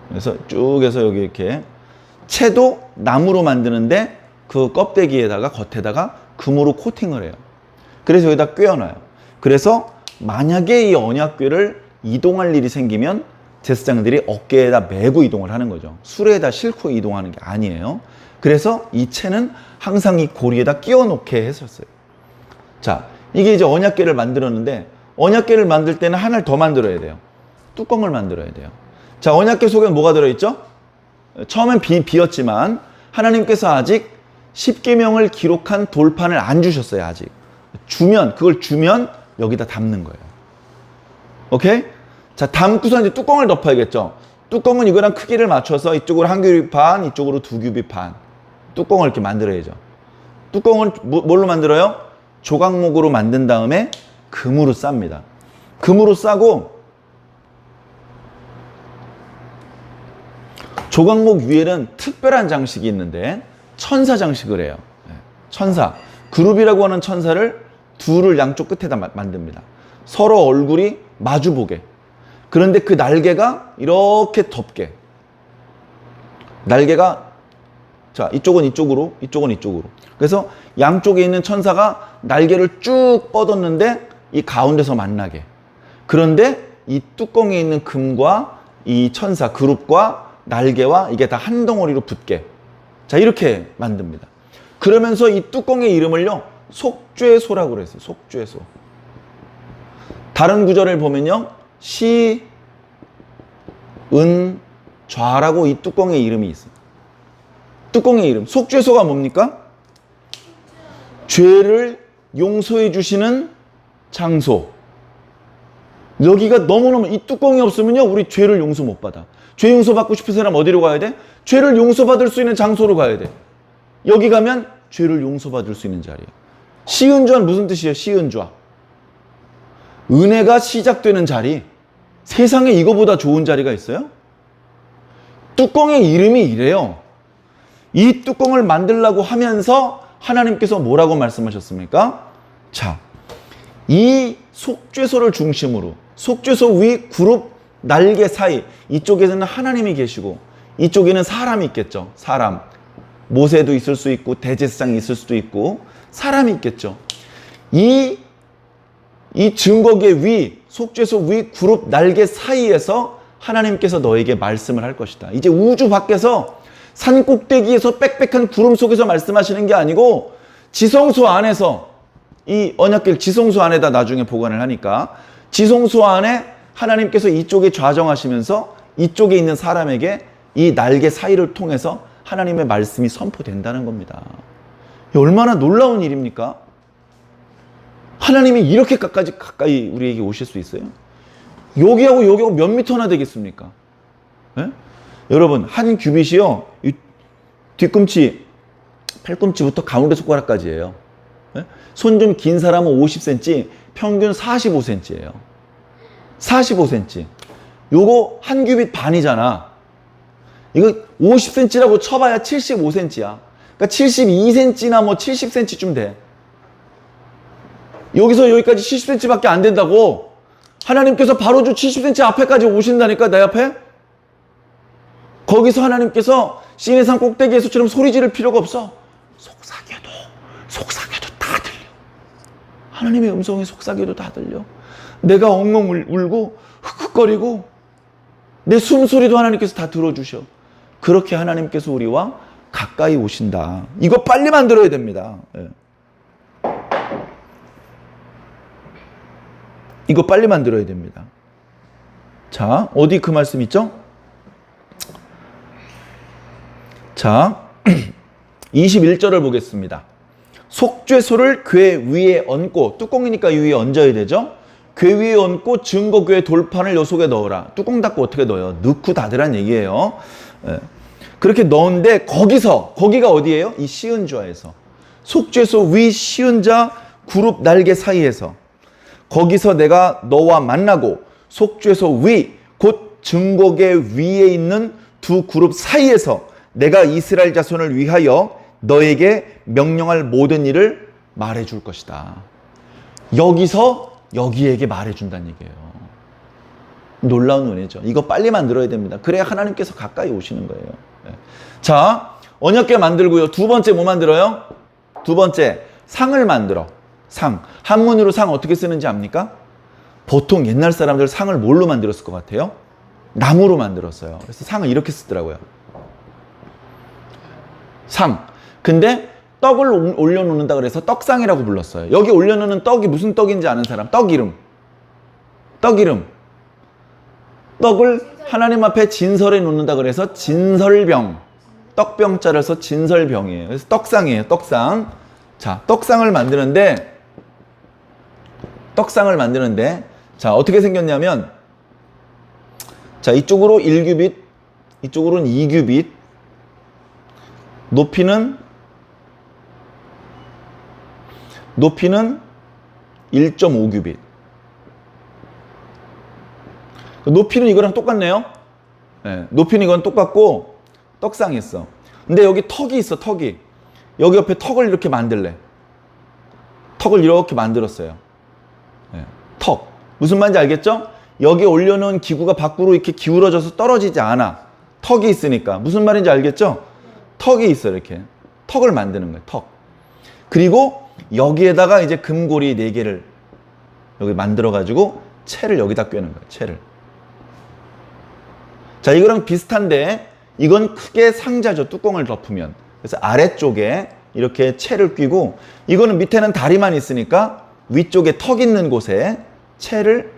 그래서 쭉 해서 여기 이렇게. 채도 나무로 만드는데 그 껍데기에다가 겉에다가 금으로 코팅을 해요. 그래서 여기다 꿰어놔요. 그래서 만약에 이 언약궤를 이동할 일이 생기면 제사장들이 어깨에다 메고 이동을 하는 거죠. 수레에다 싣고 이동하는 게 아니에요. 그래서 이 채는 항상 이 고리에다 끼워 놓게 했었어요. 자, 이게 이제 언약궤를 만들었는데, 언약궤를 만들 때는 하나를 더 만들어야 돼요. 뚜껑을 만들어야 돼요. 자, 언약궤 속에 뭐가 들어있죠? 처음엔 비었지만 하나님께서 아직 10계명을 기록한 돌판을 안 주셨어요. 아직. 그걸 주면 여기다 담는 거예요. 오케이? 자, 담고서 이제 뚜껑을 덮어야겠죠. 뚜껑은 이거랑 크기를 맞춰서 이쪽으로 1규빗 반, 이쪽으로 2규빗 반. 뚜껑을 이렇게 만들어야죠. 뚜껑을 뭘로 만들어요? 조각목으로 만든 다음에 금으로 쌉니다. 금으로 싸고 조각목 위에는 특별한 장식이 있는데 천사 장식을 해요. 천사. 그룹이라고 하는 천사를 둘을 양쪽 끝에다 만듭니다. 서로 얼굴이 마주보게. 그런데 그 날개가 이렇게 덮게. 날개가 자, 이쪽은 이쪽으로, 이쪽은 이쪽으로. 그래서 양쪽에 있는 천사가 날개를 쭉 뻗었는데 이 가운데서 만나게. 그런데 이 뚜껑에 있는 금과 이 천사 그룹과 날개와 이게 다 한 덩어리로 붙게. 자, 이렇게 만듭니다. 그러면서 이 뚜껑의 이름을요, 속죄소라고 그랬어요. 속죄소. 다른 구절을 보면요, 시, 은, 좌라고 이 뚜껑의 이름이 있어요. 뚜껑의 이름. 속죄소가 뭡니까? 죄를 용서해 주시는 장소. 여기가 너무너무, 이 뚜껑이 없으면요, 우리 죄를 용서 못 받아. 죄 용서받고 싶은 사람 어디로 가야 돼? 죄를 용서받을 수 있는 장소로 가야 돼. 여기 가면 죄를 용서받을 수 있는 자리야. 시은좌는 무슨 뜻이에요? 시은좌. 은혜가 시작되는 자리. 세상에 이거보다 좋은 자리가 있어요? 뚜껑의 이름이 이래요. 이 뚜껑을 만들려고 하면서 하나님께서 뭐라고 말씀하셨습니까? 자, 이 속죄소를 중심으로 속죄소 위 그룹 날개 사이, 이쪽에는 하나님이 계시고 이쪽에는 사람이 있겠죠. 사람. 모세도 있을 수 있고 대제사장이 있을 수도 있고 사람이 있겠죠. 이 증거계 위, 속죄소 위 그룹 날개 사이에서 하나님께서 너에게 말씀을 할 것이다. 이제 우주 밖에서 산 꼭대기에서 빽빽한 구름 속에서 말씀하시는 게 아니고 지성소 안에서, 이 언약궤를 지성소 안에다 나중에 보관을 하니까 지성소 안에 하나님께서 이쪽에 좌정하시면서 이쪽에 있는 사람에게 이 날개 사이를 통해서 하나님의 말씀이 선포된다는 겁니다. 얼마나 놀라운 일입니까? 하나님이 이렇게 가까이 우리에게 오실 수 있어요? 여기하고 여기하고 몇 미터나 되겠습니까? 네? 여러분, 한 규빗이요, 이 뒤꿈치, 팔꿈치부터 가운데 손가락까지예요. 네? 손 좀 긴 사람은 50cm, 평균 45cm예요. 45cm. 요거 한 규빗 반이잖아. 이거 50cm라고 쳐봐야 75cm야. 그러니까 72cm나 뭐 70cm쯤 돼. 여기서 여기까지 70cm밖에 안 된다고. 하나님께서 바로 저 70cm 앞에까지 오신다니까, 내 앞에. 거기서 하나님께서 시내산 꼭대기에서처럼 소리 지를 필요가 없어. 속삭여도 다 들려. 하나님의 음성이 속삭여도 다 들려. 내가 엉엉 울고 흑흑거리고 내 숨소리도 하나님께서 다 들어주셔. 그렇게 하나님께서 우리와 가까이 오신다. 이거 빨리 만들어야 됩니다. 예. 이거 빨리 만들어야 됩니다. 자, 어디 그 말씀 있죠? 자, 21절을 보겠습니다. 속죄소를 궤 위에 얹고, 뚜껑이니까 이 위에 얹어야 되죠? 궤 위에 얹고 증거궤 돌판을 요 속에 넣어라. 뚜껑 닫고 어떻게 넣어요? 넣고 닫으란 얘기예요. 예. 그렇게 넣은데 거기가 어디예요? 이 시은좌에서. 속죄소 위 시은좌 그룹 날개 사이에서. 거기서 내가 너와 만나고 속죄소 위, 곧 증거궤 위에 있는 두 그룹 사이에서 내가 이스라엘 자손을 위하여 너에게 명령할 모든 일을 말해줄 것이다. 여기서 여기에게 말해준다는 얘기예요. 놀라운 은혜죠. 이거 빨리 만들어야 됩니다. 그래야 하나님께서 가까이 오시는 거예요. 자, 언약궤 만들고요. 두 번째 뭐 만들어요? 두 번째, 상을 만들어. 상. 한문으로 상 어떻게 쓰는지 압니까? 보통 옛날 사람들 상을 뭘로 만들었을 것 같아요? 나무로 만들었어요. 그래서 상을 이렇게 쓰더라고요. 상. 근데 떡을 올려놓는다 그래서 떡상이라고 불렀어요. 여기 올려놓는 떡이 무슨 떡인지 아는 사람? 떡 이름. 떡을 하나님 앞에 진설에 놓는다 그래서 진설병. 떡병자를 서 진설병이에요. 그래서 떡상이에요. 떡상. 자, 떡상을 만드는데 자, 어떻게 생겼냐면, 자, 이쪽으로 1규빗, 이쪽으로는 2규빗, 높이는 1.5규빗. 높이는 이거랑 똑같네요. 네, 높이는 이건 똑같고 떡상이 있어. 근데 여기 턱이 있어, 턱이. 여기 옆에 턱을 이렇게 만들래. 턱을 이렇게 만들었어요. 네, 턱. 무슨 말인지 알겠죠? 여기 올려놓은 기구가 밖으로 이렇게 기울어져서 떨어지지 않아. 턱이 있으니까. 무슨 말인지 알겠죠? 턱이 있어, 이렇게. 턱을 만드는 거예요, 턱. 그리고 여기에다가 이제 금고리 4개를 여기 만들어가지고 채를 여기다 꿰는 거예요, 채를. 자, 이거랑 비슷한데 이건 크게 상자죠, 뚜껑을 덮으면. 그래서 아래쪽에 이렇게 채를 끼고, 이거는 밑에는 다리만 있으니까 위쪽에 턱 있는 곳에 채를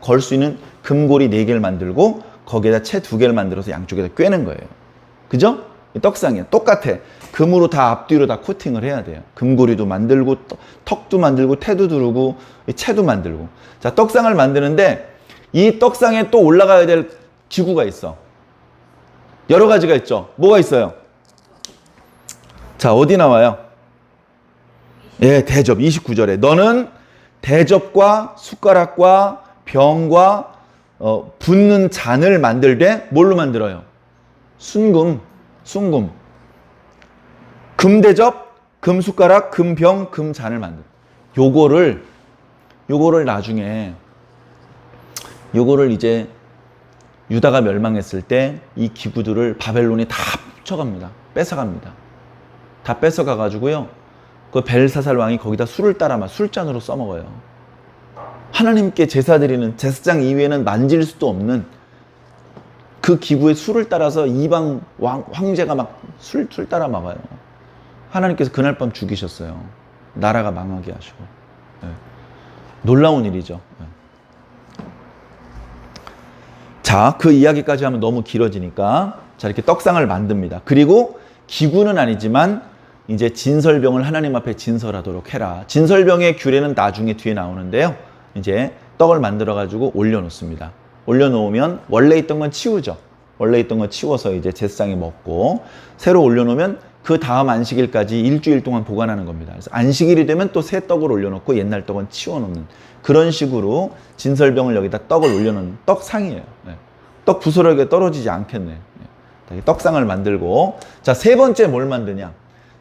걸 수 있는 금고리 4개를 만들고 거기에다 채 2개를 만들어서 양쪽에다 꿰는 거예요. 그죠? 떡상이야. 똑같아. 금으로 다 앞뒤로 다 코팅을 해야 돼요. 금고리도 만들고 턱도 만들고 태도 두르고 채도 만들고. 자, 떡상을 만드는데 이 떡상에 또 올라가야 될 기구가 있어. 여러 가지가 있죠. 뭐가 있어요? 자, 어디 나와요? 예, 대접. 29절에. 너는 대접과 숟가락과 병과 붓는 잔을 만들 때 뭘로 만들어요? 순금. 금대접, 금숟가락, 금병, 금잔을 만들. 요거를 나중에 요거를 이제 유다가 멸망했을 때 이 기구들을 바벨론이 다 훔쳐갑니다. 뺏어갑니다. 다 뺏어가 가지고요. 그 벨사살 왕이 거기다 술을 따라 술잔으로 써먹어요. 하나님께 제사 드리는 제사장 이외에는 만질 수도 없는 그 기구에 술을 따라서 이방 황제가 막 술 따라 먹어요. 하나님께서 그날 밤 죽이셨어요. 나라가 망하게 하시고. 네. 놀라운 일이죠. 네. 자, 그 이야기까지 하면 너무 길어지니까 자, 이렇게 떡상을 만듭니다. 그리고 기구는 아니지만 이제 진설병을 하나님 앞에 진설하도록 해라. 진설병의 규례는 나중에 뒤에 나오는데요. 이제 떡을 만들어 가지고 올려놓습니다. 올려놓으면 원래 있던 건 치우죠. 원래 있던 건 치워서 이제 제사장이 먹고, 새로 올려놓으면 그 다음 안식일까지 일주일 동안 보관하는 겁니다. 그래서 안식일이 되면 또 새 떡을 올려놓고 옛날 떡은 치워놓는 그런 식으로 진설병을 여기다 떡을 올려놓는 떡상이에요. 네. 떡 부스러기가 떨어지지 않겠네. 네. 떡상을 만들고, 자, 세 번째 뭘 만드냐?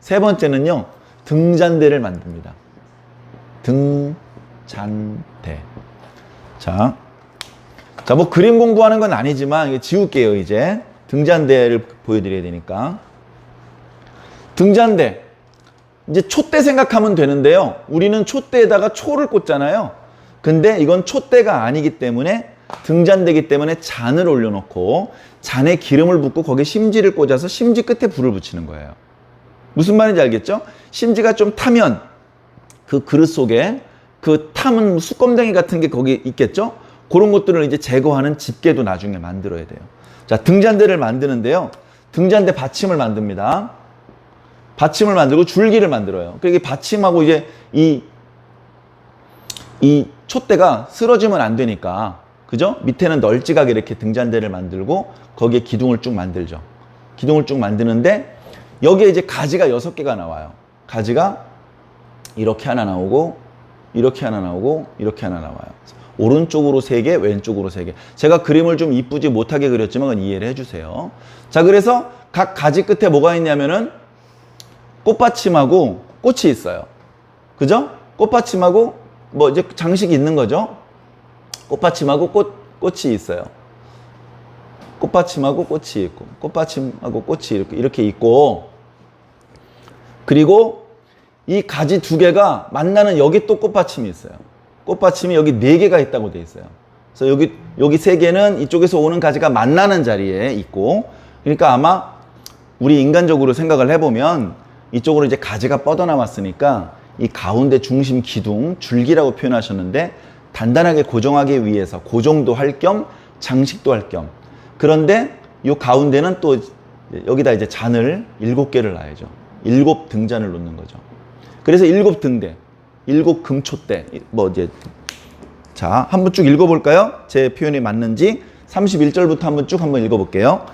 세 번째는요, 등잔대를 만듭니다. 등잔대. 자, 뭐 그림 공부하는 건 아니지만 지울게요. 이제 등잔대를 보여드려야 되니까. 등잔대. 이제 촛대 생각하면 되는데요. 우리는 촛대에다가 초를 꽂잖아요. 근데 이건 촛대가 아니기 때문에 등잔대이기 때문에 잔을 올려놓고 잔에 기름을 붓고 거기에 심지를 꽂아서 심지 끝에 불을 붙이는 거예요. 무슨 말인지 알겠죠? 심지가 좀 타면 그 그릇 속에 그 타면 숯검댕이 같은 게 거기 있겠죠? 그런 것들을 이제 제거하는 집게도 나중에 만들어야 돼요. 자, 등잔대를 만드는데요. 등잔대 받침을 만듭니다. 받침을 만들고 줄기를 만들어요. 그러니까 받침하고 이제 이 촛대가 쓰러지면 안 되니까, 그죠? 밑에는 널찍하게 이렇게 등잔대를 만들고 거기에 기둥을 쭉 만들죠. 기둥을 쭉 만드는데 여기에 이제 가지가 6개가 나와요. 가지가 이렇게 하나 나오고 이렇게 하나 나오고 이렇게 하나 나와요. 오른쪽으로 3개, 왼쪽으로 3개. 제가 그림을 좀 이쁘지 못하게 그렸지만 그건 이해를 해주세요. 자, 그래서 각 가지 끝에 뭐가 있냐면은 꽃받침하고 꽃이 있어요. 그죠? 꽃받침하고 뭐 이제 장식이 있는 거죠. 꽃받침하고 꽃이 있어요. 꽃받침하고 꽃이 있고, 꽃받침하고 꽃이 이렇게 있고, 그리고 이 가지 2개가 만나는 여기 또 꽃받침이 있어요. 꽃받침이 여기 4개가 있다고 돼 있어요. 그래서 여기 3개는 이쪽에서 오는 가지가 만나는 자리에 있고, 그러니까 아마 우리 인간적으로 생각을 해보면 이쪽으로 이제 가지가 뻗어나왔으니까 이 가운데 중심 기둥, 줄기라고 표현하셨는데 단단하게 고정하기 위해서 고정도 할 겸 장식도 할 겸. 그런데 이 가운데는 또 여기다 이제 잔을 7개를 놔야죠. 7 등잔을 놓는 거죠. 그래서 7 등대, 7 금촛대. 뭐 이제 자, 한번 쭉 읽어볼까요? 제 표현이 맞는지. 31절부터 한번 읽어볼게요.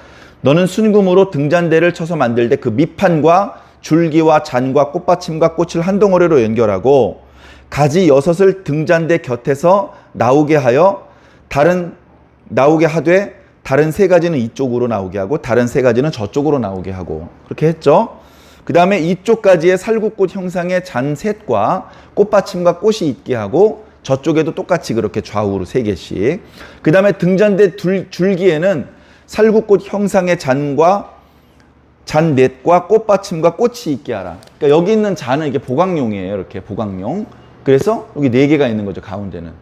너는 순금으로 등잔대를 쳐서 만들 때 그 밑판과 줄기와 잔과 꽃받침과 꽃을 한 덩어리로 연결하고 가지 여섯을 등잔대 곁에서 나오게 하되 다른 세 가지는 이쪽으로 나오게 하고 다른 세 가지는 저쪽으로 나오게 하고 그렇게 했죠. 그 다음에 이쪽 가지에 살구꽃 형상의 잔셋과 꽃받침과 꽃이 있게 하고 저쪽에도 똑같이 그렇게 좌우로 세 개씩. 그 다음에 등잔대 줄기에는 살구꽃 형상의 잔넷과 꽃받침과 꽃이 있게 하라. 그러니까 여기 있는 잔은 이게 보강용이에요. 이렇게 보강용. 그래서 여기 네 개가 있는 거죠. 가운데는.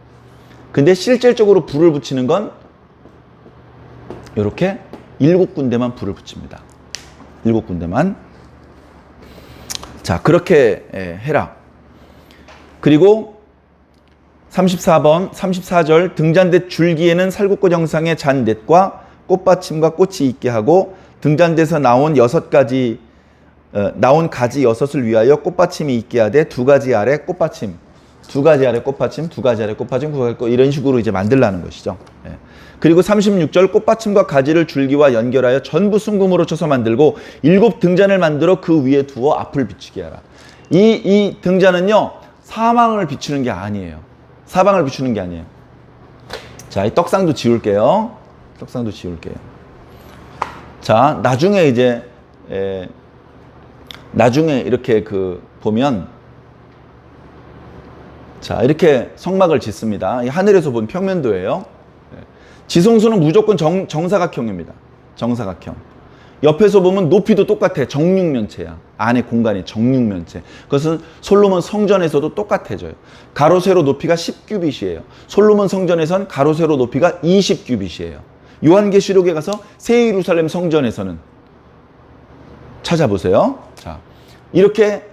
근데 실질적으로 불을 붙이는 건 이렇게 7군데만 불을 붙입니다. 7군데만. 자, 그렇게 해라. 그리고 34절 등잔대 줄기에는 살구꽃 형상의 잔넷과 꽃받침과 꽃이 있게 하고 등잔대에서 나온 가지 여섯을 위하여 꽃받침이 있게 하되 두 가지 아래 꽃받침, 두 가지 아래 꽃받침, 두 가지 아래 꽃받침, 이런 식으로 이제 만들라는 것이죠. 그리고 36절 꽃받침과 가지를 줄기와 연결하여 전부 순금으로 쳐서 만들고 7 등잔을 만들어 그 위에 두어 앞을 비추게 하라. 이 등잔은요, 사방을 비추는 게 아니에요. 사방을 비추는 게 아니에요. 자, 이 떡상도 지울게요. 떡상도 지울게요. 자, 나중에 이렇게 보면, 자, 이렇게 성막을 짓습니다. 이 하늘에서 본 평면도예요. 지성소는 무조건 정사각형입니다. 정사각형. 옆에서 보면 높이도 똑같아. 정육면체야. 안에 공간이 정육면체. 그것은 솔로몬 성전에서도 똑같아져요. 가로 세로 높이가 10규빗이에요. 솔로몬 성전에선 가로 세로 높이가 20규빗이에요. 요한계시록에 가서 새 예루살렘 성전에서는 찾아보세요. 자, 이렇게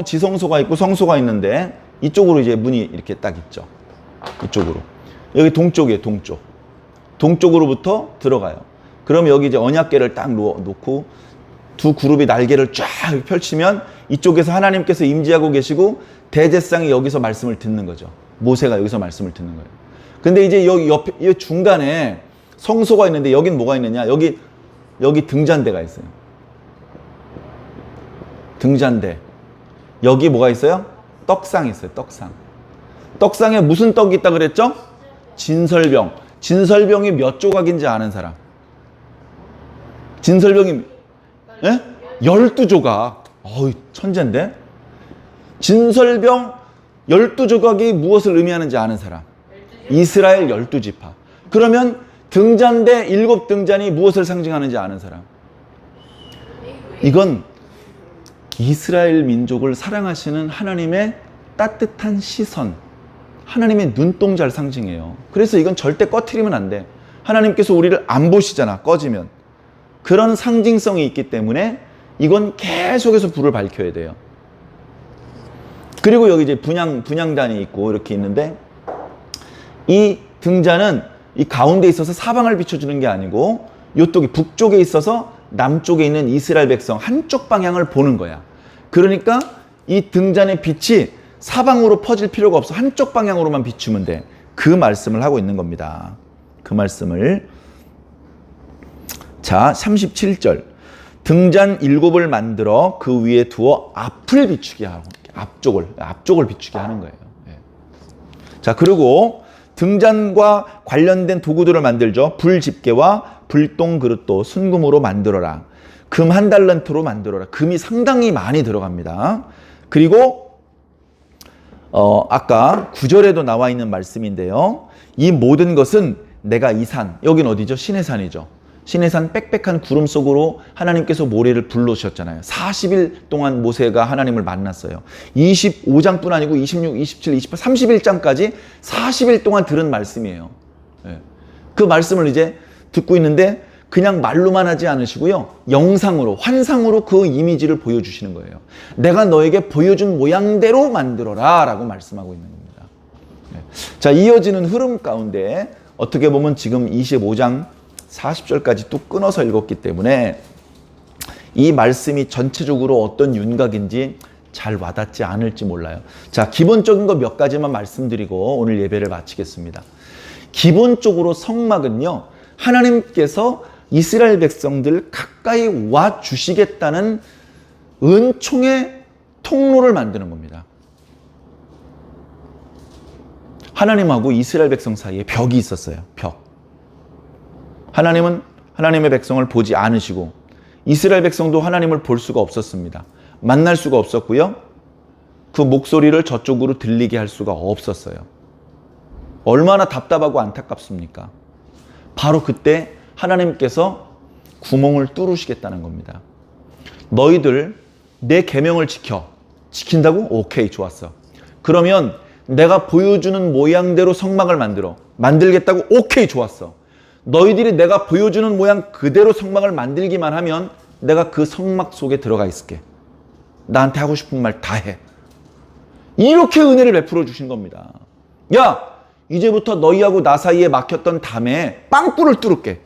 지성소가 있고 성소가 있는데 이쪽으로 이제 문이 이렇게 딱 있죠. 이쪽으로. 여기 동쪽이에요. 동쪽으로부터 들어가요. 그럼 여기 이제 언약궤를 딱 놓고 두 그룹이 날개를 쫙 펼치면 이쪽에서 하나님께서 임재하고 계시고 대제사장이 여기서 말씀을 듣는 거죠. 모세가 여기서 말씀을 듣는 거예요. 근데 이제 여기 옆에 이 중간에 성소가 있는데 여긴 뭐가 있느냐? 여기 등잔대가 있어요. 등잔대. 여기 뭐가 있어요? 떡상이 있어요. 떡상. 떡상에 무슨 떡이 있다 그랬죠? 진설병. 진설병이 몇 조각인지 아는 사람? 진설병이 12조각. 어이, 천재인데? 진설병 12조각이 무엇을 의미하는지 아는 사람? 이스라엘 12지파. 그러면 등잔대 7 등잔이 무엇을 상징하는지 아는 사람? 이건 이스라엘 민족을 사랑하시는 하나님의 따뜻한 시선, 하나님의 눈동자를 상징해요. 그래서 이건 절대 꺼트리면 안 돼. 하나님께서 우리를 안 보시잖아, 꺼지면. 그런 상징성이 있기 때문에 이건 계속해서 불을 밝혀야 돼요. 그리고 여기 이제 분향단이 있고 이렇게 있는데 이 등잔은 이 가운데 있어서 사방을 비춰주는 게 아니고 이쪽이 북쪽에 있어서 남쪽에 있는 이스라엘 백성 한쪽 방향을 보는 거야. 그러니까 이 등잔의 빛이 사방으로 퍼질 필요가 없어. 한쪽 방향으로만 비추면 돼. 그 말씀을 하고 있는 겁니다. 그 말씀을. 자, 37절. 등잔 7을 만들어 그 위에 두어 앞을 비추게 하고, 앞쪽을 비추게 하는 거예요. 자, 그리고 등잔과 관련된 도구들을 만들죠. 불집게와 불똥 그릇도 순금으로 만들어라. 금 1달란트로 만들어라. 금이 상당히 많이 들어갑니다. 그리고 아까 9절에도 나와 있는 말씀인데요. 이 모든 것은 내가 이 산, 여긴 어디죠? 시내산이죠. 시내산 빽빽한 구름 속으로 하나님께서 모래를 불러오셨잖아요. 40일 동안 모세가 하나님을 만났어요. 25장뿐 아니고 26, 27, 28, 31장까지 40일 동안 들은 말씀이에요. 그 말씀을 이제 듣고 있는데 그냥 말로만 하지 않으시고요. 영상으로, 환상으로 그 이미지를 보여주시는 거예요. 내가 너에게 보여준 모양대로 만들어라 라고 말씀하고 있는 겁니다. 자, 이어지는 흐름 가운데 어떻게 보면 지금 25장 40절까지 또 끊어서 읽었기 때문에 이 말씀이 전체적으로 어떤 윤곽인지 잘 와닿지 않을지 몰라요. 자, 기본적인 거 몇 가지만 말씀드리고 오늘 예배를 마치겠습니다. 기본적으로 성막은요, 하나님께서 이스라엘 백성들 가까이 와 주시겠다는 은총의 통로를 만드는 겁니다. 하나님하고 이스라엘 백성 사이에 벽이 있었어요. 벽. 하나님은 하나님의 백성을 보지 않으시고 이스라엘 백성도 하나님을 볼 수가 없었습니다. 만날 수가 없었고요. 그 목소리를 저쪽으로 들리게 할 수가 없었어요. 얼마나 답답하고 안타깝습니까? 바로 그때 하나님께서 구멍을 뚫으시겠다는 겁니다. 너희들 내 계명을 지킨다고? 오케이, 좋았어. 그러면 내가 보여주는 모양대로 성막을 만들겠다고? 오케이, 좋았어. 너희들이 내가 보여주는 모양 그대로 성막을 만들기만 하면 내가 그 성막 속에 들어가 있을게. 나한테 하고 싶은 말 다 해. 이렇게 은혜를 베풀어 주신 겁니다. 야, 이제부터 너희하고 나 사이에 막혔던 담에 빵꾸를 뚫을게.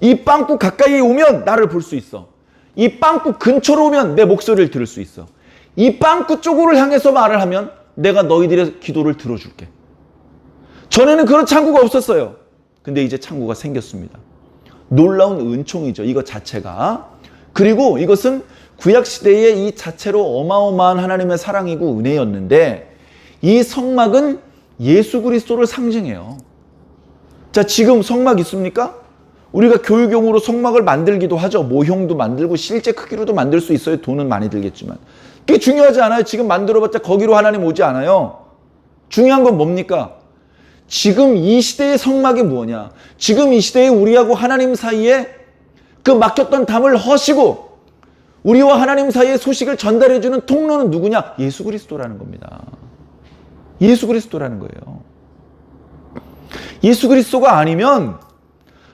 이 빵꾸 가까이에 오면 나를 볼 수 있어. 이 빵꾸 근처로 오면 내 목소리를 들을 수 있어. 이 빵꾸 쪽으로 향해서 말을 하면 내가 너희들의 기도를 들어줄게. 전에는 그런 창구가 없었어요. 근데 이제 창구가 생겼습니다. 놀라운 은총이죠. 이것 자체가. 그리고 이것은 구약시대에 이 자체로 어마어마한 하나님의 사랑이고 은혜였는데 이 성막은 예수 그리스도를 상징해요. 자, 지금 성막 있습니까? 우리가 교육용으로 성막을 만들기도 하죠. 모형도 만들고 실제 크기로도 만들 수 있어요. 돈은 많이 들겠지만. 그게 중요하지 않아요. 지금 만들어봤자 거기로 하나님 오지 않아요. 중요한 건 뭡니까? 지금 이 시대의 성막이 뭐냐? 지금 이 시대에 우리하고 하나님 사이에 그 막혔던 담을 허시고 우리와 하나님 사이의 소식을 전달해주는 통로는 누구냐? 예수 그리스도라는 겁니다. 예수 그리스도라는 거예요. 예수 그리스도가 아니면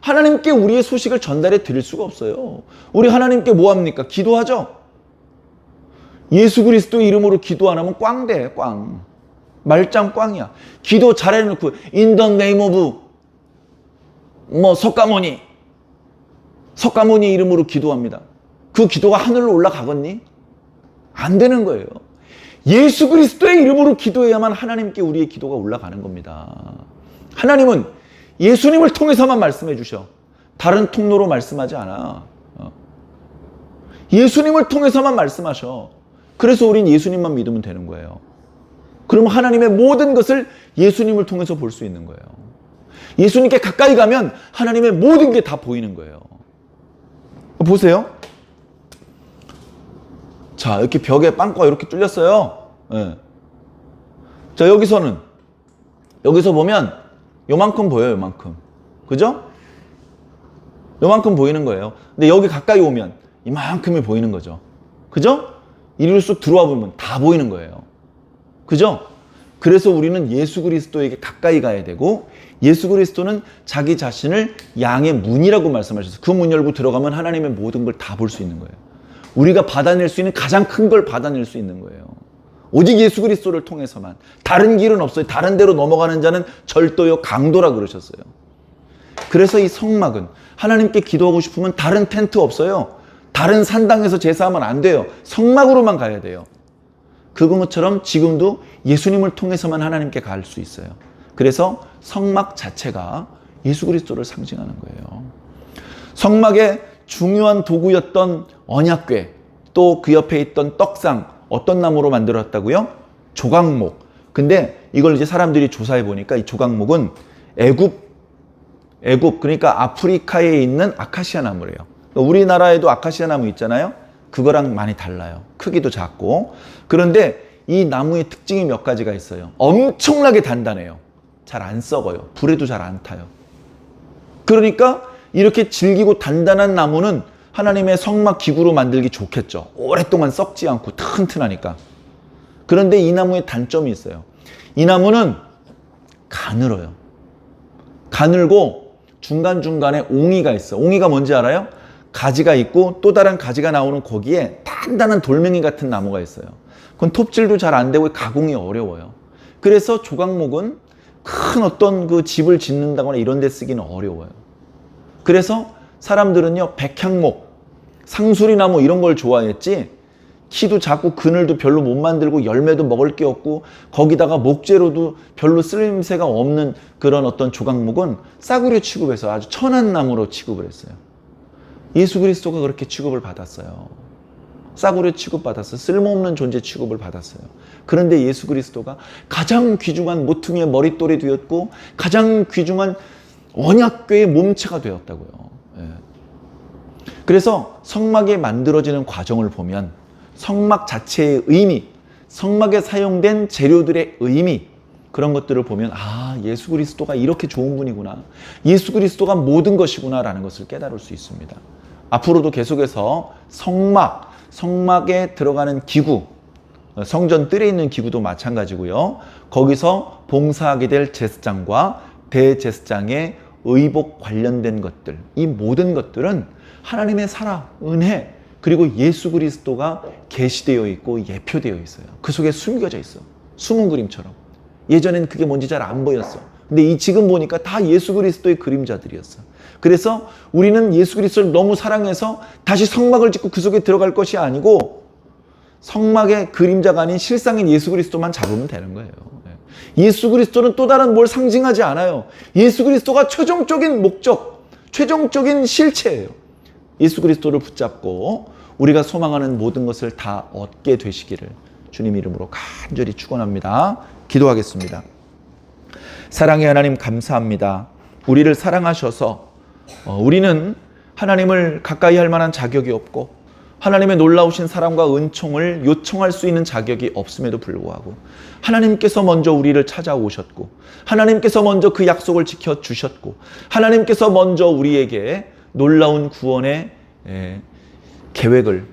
하나님께 우리의 소식을 전달해 드릴 수가 없어요. 우리 하나님께 뭐 합니까? 기도하죠? 예수 그리스도 이름으로 기도 안 하면 꽝돼, 꽝. 말짱 꽝이야. 기도 잘해놓고 in the name of 석가모니 이름으로 기도합니다. 그 기도가 하늘로 올라가겠니? 안 되는 거예요. 예수 그리스도의 이름으로 기도해야만 하나님께 우리의 기도가 올라가는 겁니다. 하나님은 예수님을 통해서만 말씀해 주셔. 다른 통로로 말씀하지 않아. 예수님을 통해서만 말씀하셔. 그래서 우린 예수님만 믿으면 되는 거예요. 그럼 하나님의 모든 것을 예수님을 통해서 볼 수 있는 거예요. 예수님께 가까이 가면 하나님의 모든 게 다 보이는 거예요. 보세요. 자, 이렇게 벽에 빵꾸가 이렇게 뚫렸어요. 네. 자, 여기서 보면 요만큼 보여요, 요만큼. 그죠? 요만큼 보이는 거예요. 근데 여기 가까이 오면 이만큼이 보이는 거죠. 그죠? 이리로 쑥 들어와 보면 다 보이는 거예요. 그죠? 그래서 우리는 예수 그리스도에게 가까이 가야 되고 예수 그리스도는 자기 자신을 양의 문이라고 말씀하셨어요. 그 문 열고 들어가면 하나님의 모든 걸 다 볼 수 있는 거예요. 우리가 받아낼 수 있는 가장 큰 걸 받아낼 수 있는 거예요. 오직 예수 그리스도를 통해서만. 다른 길은 없어요. 다른 데로 넘어가는 자는 절도요 강도라 그러셨어요. 그래서 이 성막은 하나님께 기도하고 싶으면 다른 텐트 없어요. 다른 산당에서 제사하면 안 돼요. 성막으로만 가야 돼요. 그것처럼 지금도 예수님을 통해서만 하나님께 갈 수 있어요. 그래서 성막 자체가 예수 그리스도를 상징하는 거예요. 성막의 중요한 도구였던 언약궤, 또 그 옆에 있던 떡상, 어떤 나무로 만들었다고요? 조각목. 근데 이걸 이제 사람들이 조사해 보니까 이 조각목은 애굽 그러니까 아프리카에 있는 아카시아 나무래요. 우리나라에도 아카시아 나무 있잖아요. 그거랑 많이 달라요. 크기도 작고. 그런데 이 나무의 특징이 몇 가지가 있어요. 엄청나게 단단해요. 잘 안 썩어요. 불에도 잘 안 타요. 그러니까 이렇게 질기고 단단한 나무는 하나님의 성막 기구로 만들기 좋겠죠. 오랫동안 썩지 않고 튼튼하니까. 그런데 이 나무에 단점이 있어요. 이 나무는 가늘어요. 가늘고 중간중간에 옹이가 있어. 옹이가 뭔지 알아요? 가지가 있고 또 다른 가지가 나오는 거기에 단단한 돌멩이 같은 나무가 있어요. 그건 톱질도 잘 안 되고 가공이 어려워요. 그래서 조각목은 큰 어떤 그 집을 짓는다거나 이런 데 쓰기는 어려워요. 그래서 사람들은요, 백향목, 상수리나무 이런 걸 좋아했지 키도 작고 그늘도 별로 못 만들고 열매도 먹을 게 없고 거기다가 목재로도 별로 쓰임새가 없는 그런 어떤 조각목은 싸구려 취급해서 아주 천한 나무로 취급을 했어요. 예수 그리스도가 그렇게 취급을 받았어요. 싸구려 취급받았어요. 쓸모없는 존재 취급을 받았어요. 그런데 예수 그리스도가 가장 귀중한 모퉁이의 머릿돌이 되었고 가장 귀중한 언약궤의 몸체가 되었다고요. 예. 그래서 성막이 만들어지는 과정을 보면 성막 자체의 의미, 성막에 사용된 재료들의 의미, 그런 것들을 보면 아, 예수 그리스도가 이렇게 좋은 분이구나, 예수 그리스도가 모든 것이구나 라는 것을 깨달을 수 있습니다. 앞으로도 계속해서 성막에 들어가는 기구, 성전 뜰에 있는 기구도 마찬가지고요. 거기서 봉사하게 될 제사장과 대제사장의 의복 관련된 것들, 이 모든 것들은 하나님의 사랑, 은혜, 그리고 예수 그리스도가 계시되어 있고 예표되어 있어요. 그 속에 숨겨져 있어. 숨은 그림처럼. 예전엔 그게 뭔지 잘 안 보였어. 근데 지금 보니까 다 예수 그리스도의 그림자들이었어. 그래서 우리는 예수 그리스도를 너무 사랑해서 다시 성막을 짓고 그 속에 들어갈 것이 아니고 성막의 그림자가 아닌 실상인 예수 그리스도만 잡으면 되는 거예요. 예수 그리스도는 또 다른 뭘 상징하지 않아요. 예수 그리스도가 최종적인 목적, 최종적인 실체예요. 예수 그리스도를 붙잡고 우리가 소망하는 모든 것을 다 얻게 되시기를 주님 이름으로 간절히 축원합니다. 기도하겠습니다. 사랑의 하나님 감사합니다. 우리를 사랑하셔서 우리는 하나님을 가까이 할 만한 자격이 없고 하나님의 놀라우신 사랑과 은총을 요청할 수 있는 자격이 없음에도 불구하고 하나님께서 먼저 우리를 찾아오셨고 하나님께서 먼저 그 약속을 지켜주셨고 하나님께서 먼저 우리에게 놀라운 구원의 계획을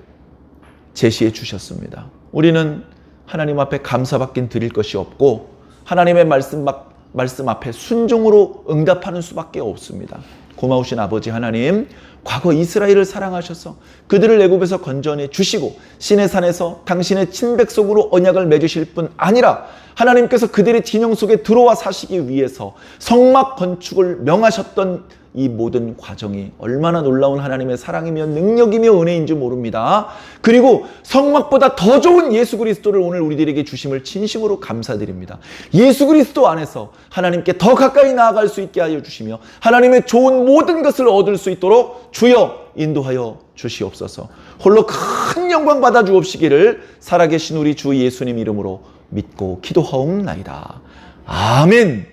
제시해 주셨습니다. 우리는 하나님 앞에 감사밖에 드릴 것이 없고 하나님의 말씀 앞에 순종으로 응답하는 수밖에 없습니다. 고마우신 아버지 하나님, 과거 이스라엘을 사랑하셔서 그들을 애굽에서 건져내 주시고 시내산에서 당신의 친백성으로 언약을 맺으실 뿐 아니라 하나님께서 그들의 진영 속에 들어와 사시기 위해서 성막 건축을 명하셨던 이 모든 과정이 얼마나 놀라운 하나님의 사랑이며 능력이며 은혜인지 모릅니다. 그리고 성막보다 더 좋은 예수 그리스도를 오늘 우리들에게 주심을 진심으로 감사드립니다. 예수 그리스도 안에서 하나님께 더 가까이 나아갈 수 있게 하여 주시며 하나님의 좋은 모든 것을 얻을 수 있도록 주여 인도하여 주시옵소서. 홀로 큰 영광 받아 주옵시기를 살아계신 우리 주 예수님 이름으로 믿고 기도하옵나이다. 아멘.